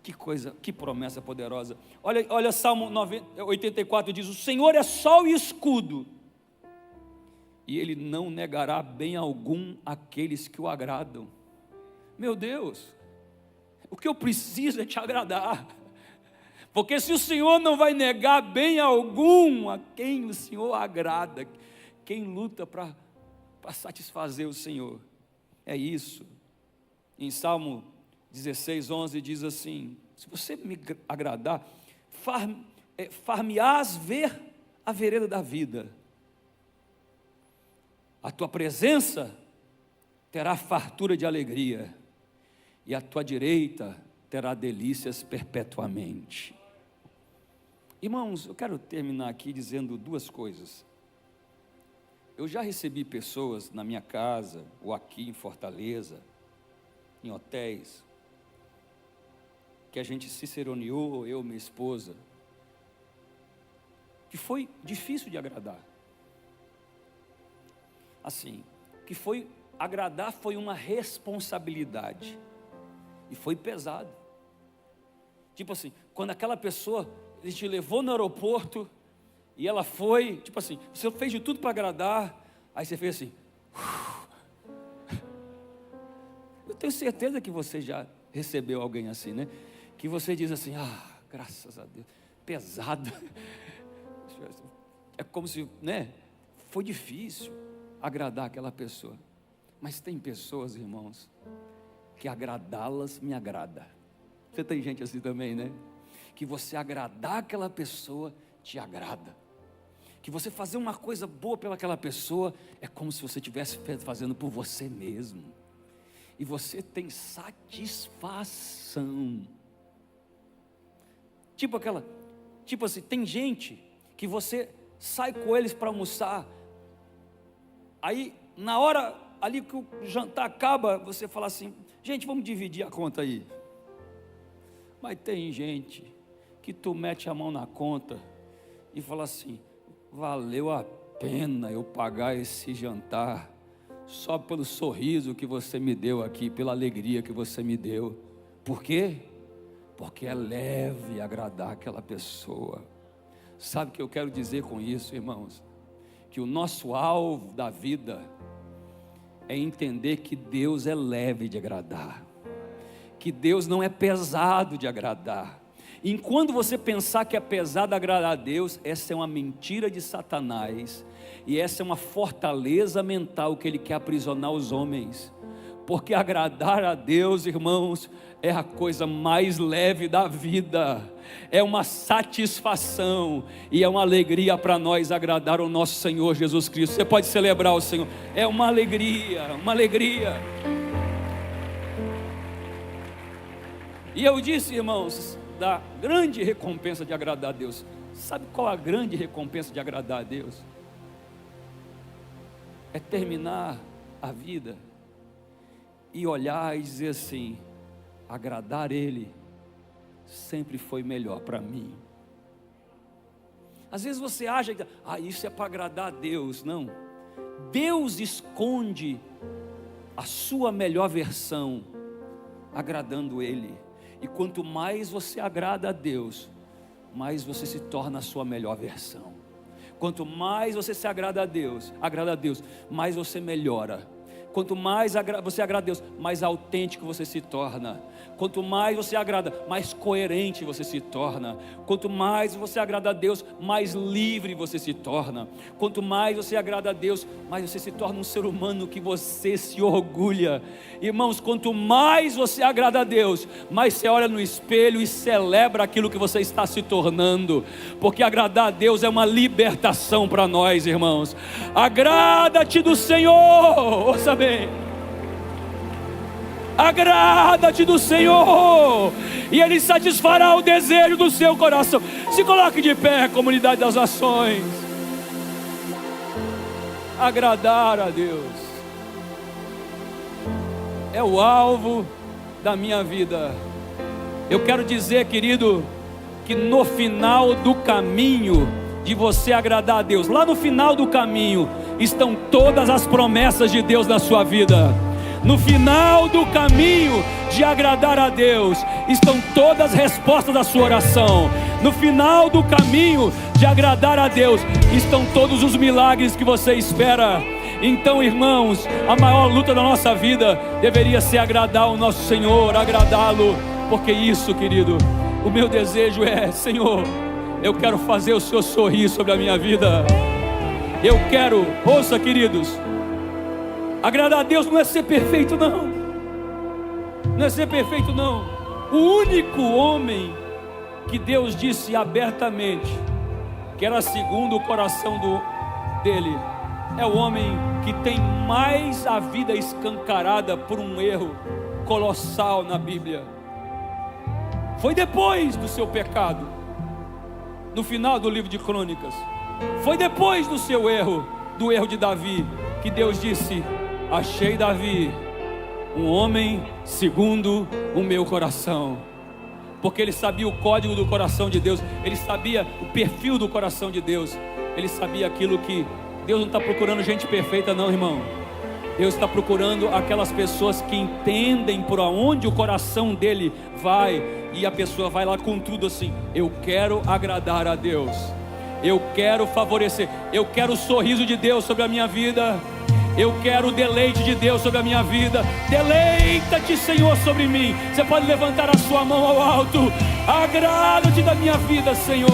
Speaker 20: Que coisa, que promessa poderosa. Olha Salmo 84 diz: o Senhor é sol e escudo, e Ele não negará bem algum àqueles que o agradam. Meu Deus, o que eu preciso é te agradar, porque se o Senhor não vai negar bem algum a quem o Senhor agrada, quem luta para satisfazer o Senhor, é isso. Em Salmo 16:11 diz assim: se você me agradar, far-me-ás ver a vereda da vida, a tua presença terá fartura de alegria, e a tua direita terá delícias perpetuamente. Irmãos, eu quero terminar aqui dizendo duas coisas. Eu já recebi pessoas na minha casa, ou aqui em Fortaleza, em hotéis, que a gente se cerimoniou, eu e minha esposa, que foi difícil de agradar. Assim, que foi agradar foi uma responsabilidade, e foi pesado. Tipo assim, quando aquela pessoa, ele te levou no aeroporto, e ela foi, tipo assim, você fez de tudo para agradar, aí você fez assim, eu tenho certeza que você já recebeu alguém assim, né? Que você diz assim, graças a Deus, pesado. É como se, né? Foi difícil agradar aquela pessoa. Mas tem pessoas, irmãos, que agradá-las me agrada. Você tem gente assim também, né? Que você agradar aquela pessoa te agrada. Que você fazer uma coisa boa pelaquela pessoa é como se você estivesse fazendo por você mesmo. E você tem satisfação. Tipo assim, tem gente que você sai com eles para almoçar, aí na hora ali que o jantar acaba, você fala assim, gente, vamos dividir a conta aí. Mas tem gente que tu mete a mão na conta e fala assim, valeu a pena eu pagar esse jantar, só pelo sorriso que você me deu aqui, pela alegria que você me deu. Por quê? Porque é leve agradar aquela pessoa. Sabe o que eu quero dizer com isso, irmãos? Que o nosso alvo da vida é entender que Deus é leve de agradar, que Deus não é pesado de agradar. E quando você pensar que é pesado agradar a Deus, essa é uma mentira de Satanás, e essa é uma fortaleza mental que ele quer aprisionar os homens. Porque agradar a Deus, irmãos, é a coisa mais leve da vida, é uma satisfação e é uma alegria para nós agradar o nosso Senhor Jesus Cristo. Você pode celebrar o Senhor, é uma alegria, uma alegria. E eu disse, irmãos, da grande recompensa de agradar a Deus. Sabe qual a grande recompensa de agradar a Deus? É terminar a vida e olhar e dizer assim, agradar Ele sempre foi melhor para mim. Às vezes você acha que isso é para agradar a Deus. Não, Deus esconde a sua melhor versão agradando Ele. E quanto mais você agrada a Deus, mais você se torna a sua melhor versão. Quanto mais você se agrada a Deus, mais você melhora. Quanto mais você agrada a Deus, mais autêntico você se torna. Quanto mais você agrada, mais coerente você se torna. Quanto mais você agrada a Deus, mais livre você se torna. Quanto mais você agrada a Deus, mais você se torna um ser humano que você se orgulha. Irmãos, quanto mais você agrada a Deus, mais você olha no espelho e celebra aquilo que você está se tornando. Porque agradar a Deus é uma libertação para nós, irmãos. Agrada-te do Senhor, ouça bem. Agrada-te do Senhor e Ele satisfará o desejo do seu coração. Se coloque de pé, comunidade das nações. Agradar a Deus é o alvo da minha vida, Eu quero dizer, querido, que no final do caminho de você agradar a Deus, lá no final do caminho, estão todas as promessas de Deus na sua vida. No final do caminho de agradar a Deus, estão todas as respostas da sua oração. No final do caminho de agradar a Deus, estão todos os milagres que você espera. Então, irmãos, a maior luta da nossa vida deveria ser agradar o nosso Senhor, agradá-lo. Porque isso, querido, o meu desejo é: Senhor, eu quero fazer o Senhor sorrir sobre a minha vida. Eu quero, ouça, queridos, agradar a Deus não é ser perfeito, não. Não é ser perfeito, não. O único homem que Deus disse abertamente que era segundo o coração dele é o homem que tem mais a vida escancarada por um erro colossal na Bíblia. Foi depois do seu pecado, no final do livro de Crônicas. Foi depois do seu erro, do erro de Davi, que Deus disse: achei Davi, um homem segundo o meu coração. Porque ele sabia o código do coração de Deus, ele sabia o perfil do coração de Deus, ele sabia aquilo que Deus não está procurando gente perfeita, não, irmão. Deus está procurando aquelas pessoas que entendem por onde o coração dele vai, e a pessoa vai lá com tudo assim: eu quero agradar a Deus, eu quero favorecer, eu quero o sorriso de Deus sobre a minha vida, eu quero o deleite de Deus sobre a minha vida. Deleita-te, Senhor, sobre mim. Você pode levantar a sua mão ao alto: agrada-te da minha vida, Senhor.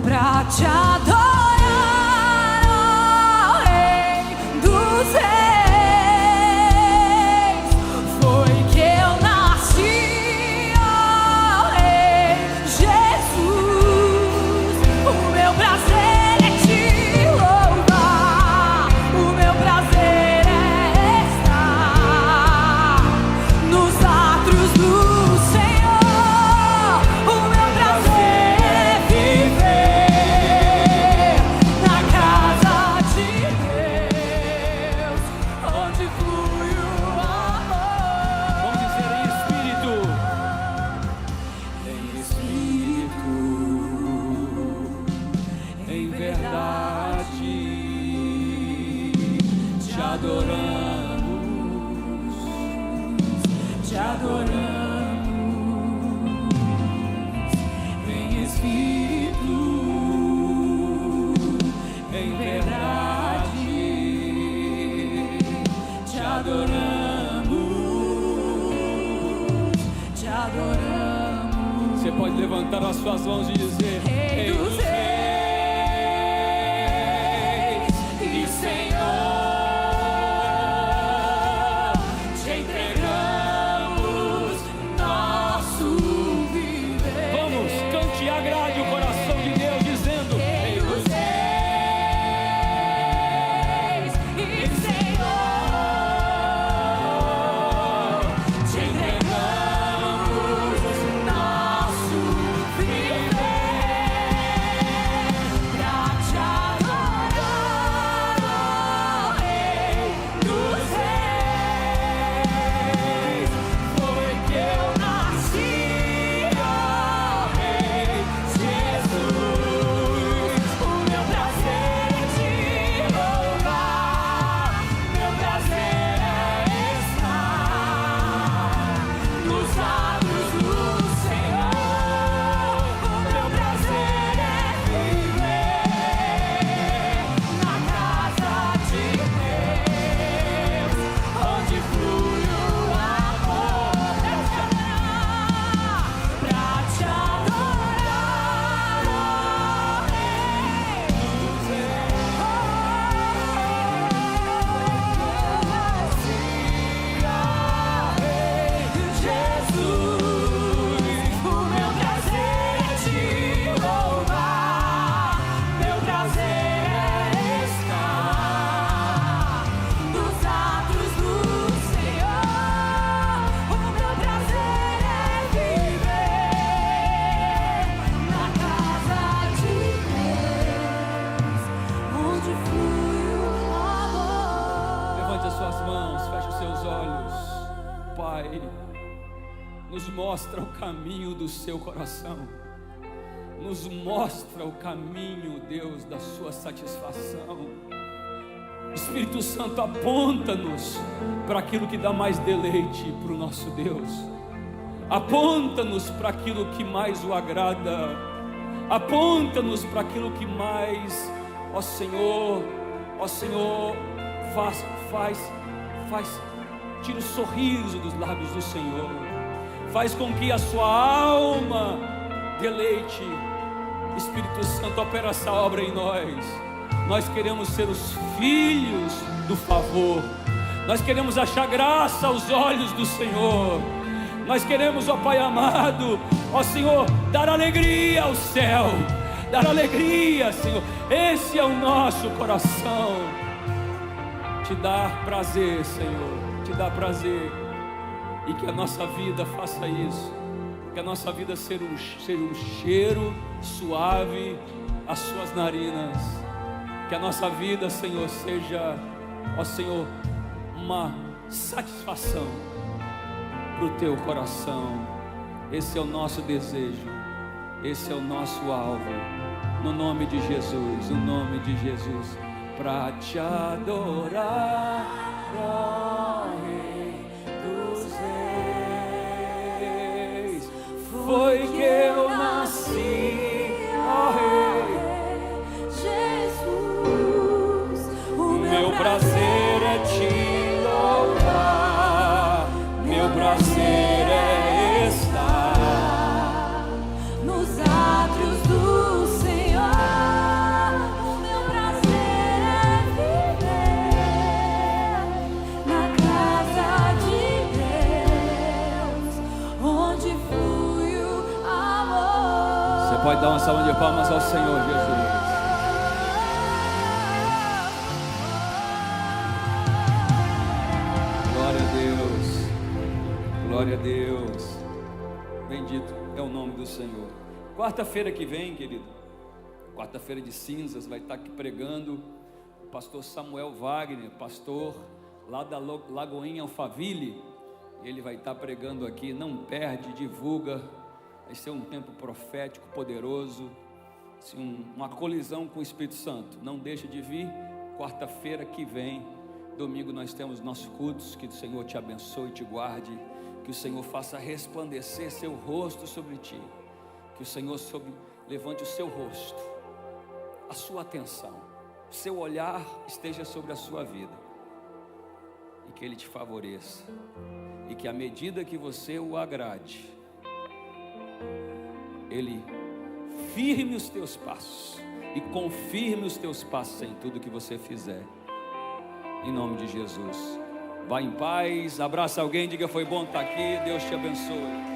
Speaker 9: Pra te adorar, ó Rei dos Reis, foi que eu nasci, ó Rei Jesus. O meu prazer é te louvar, o meu prazer é estar nos átrios do Senhor. O meu prazer é viver na casa de Deus, onde flui o amor.
Speaker 20: Vamos dizer em espírito, em verdade, te adoramos, te adoramos. Em espírito, em verdade, te adoramos, te adoramos. Você pode levantar as suas mãos e dizer: Rei dos Reis e Senhor, te entregamos nosso viver. Vamos, cante e agrade o coração de Deus, dizendo: Rei dos Reis e Senhor, te entregamos nosso viver. Pai, nos mostra o caminho do seu coração. Nos mostra o caminho, Deus, da sua satisfação. Espírito Santo, aponta-nos para aquilo que dá mais deleite para o nosso Deus. Aponta-nos para aquilo que mais o agrada. Aponta-nos para aquilo que mais, ó Senhor, faz, tira o sorriso dos lábios do Senhor. Faz com que a sua alma deleite. Espírito Santo, opera essa obra em nós. Nós queremos ser os filhos do favor. Nós queremos achar graça aos olhos do Senhor. Nós queremos, ó Pai amado, ó Senhor, dar alegria ao céu. Dar alegria, Senhor. Esse é o nosso coração. Te dar prazer, Senhor. Te dar prazer. E que a nossa vida faça isso. Que a nossa vida seja um cheiro suave às suas narinas. Que a nossa vida, Senhor, seja, ó Senhor, uma satisfação para o teu coração. Esse é o nosso desejo. Esse é o nosso alvo. No nome de Jesus, no nome de Jesus. Para te adorar, ó Rei dos Reis. Foi que eu nasci, ó Rei. Meu prazer é te louvar, meu prazer é estar
Speaker 9: nos átrios do Senhor. Meu prazer é viver na casa de Deus, onde flui o amor.
Speaker 20: Você pode dar uma salva de palmas ao Senhor Jesus. Glória a Deus, bendito é o nome do Senhor. Quarta-feira que vem, querido, quarta-feira de cinzas, vai estar aqui pregando o pastor Samuel Wagner, pastor lá da Lagoinha Alphaville. Ele vai estar pregando aqui, não perde, divulga. Vai ser um tempo profético, poderoso, assim, uma colisão com o Espírito Santo. Não deixa de vir, quarta-feira que vem. Domingo nós temos nossos cultos. Que o Senhor te abençoe e te guarde. Que o Senhor faça resplandecer seu rosto sobre ti. Que o Senhor levante o seu rosto, a sua atenção, o seu olhar esteja sobre a sua vida. E que Ele te favoreça. E que à medida que você o agrade, Ele firme os teus passos e confirme os teus passos em tudo que você fizer. Em nome de Jesus. Vá em paz, abraça alguém, diga foi bom estar aqui, Deus te abençoe.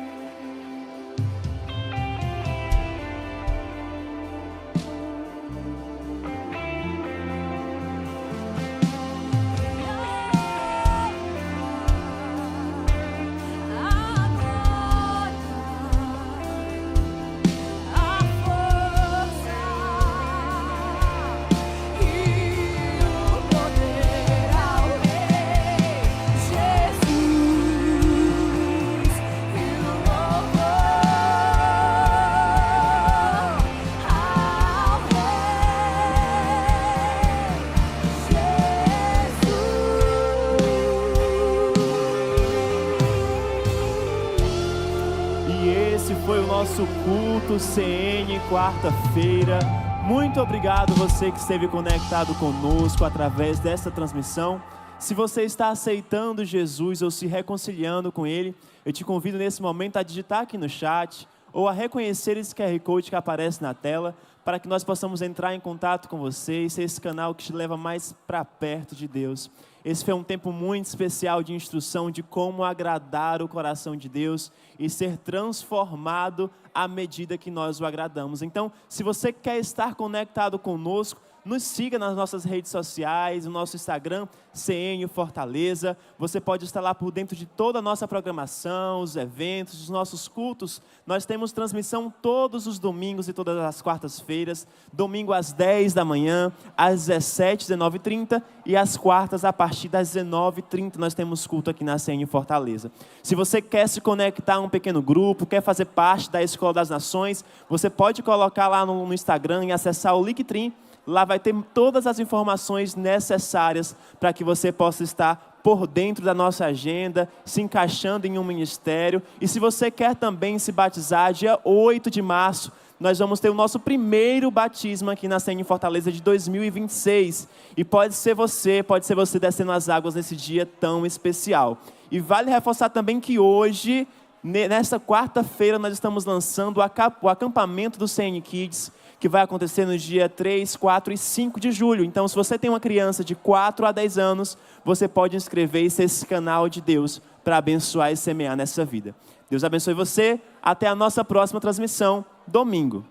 Speaker 1: Nosso culto CN, quarta-feira. Muito obrigado você que esteve conectado conosco através dessa transmissão. Se você está aceitando Jesus ou se reconciliando com Ele, eu te convido nesse momento a digitar aqui no chat ou a reconhecer esse QR Code que aparece na tela, para que nós possamos entrar em contato com você e ser esse canal que te leva mais para perto de Deus. Esse foi um tempo muito especial de instrução de como agradar o coração de Deus e ser transformado à medida que nós o agradamos. Então, se você quer estar conectado conosco, nos siga nas nossas redes sociais, no nosso Instagram, CN Fortaleza. Você pode estar lá por dentro de toda a nossa programação, os eventos, os nossos cultos. Nós temos transmissão todos os domingos e todas as quartas-feiras. Domingo às 10 da manhã, às 17, 19h30 e às quartas a partir das 19h30 nós temos culto aqui na CN Fortaleza. Se você quer se conectar a um pequeno grupo, quer fazer parte da Escola das Nações, você pode colocar lá no Instagram e acessar o Linktree. Lá vai ter todas as informações necessárias para que você possa estar por dentro da nossa agenda, se encaixando em um ministério. E se você quer também se batizar, dia 8 de março, nós vamos ter o nosso primeiro batismo aqui na CN Fortaleza de 2026. E pode ser você descendo as águas nesse dia tão especial. E vale reforçar também que hoje, nesta quarta-feira, nós estamos lançando o acampamento do CN Kids, que vai acontecer no dia 3, 4 e 5 de julho. Então, se você tem uma criança de 4 a 10 anos, você pode inscrever e ser esse canal de Deus para abençoar e semear nessa vida. Deus abençoe você. Até a nossa próxima transmissão, domingo.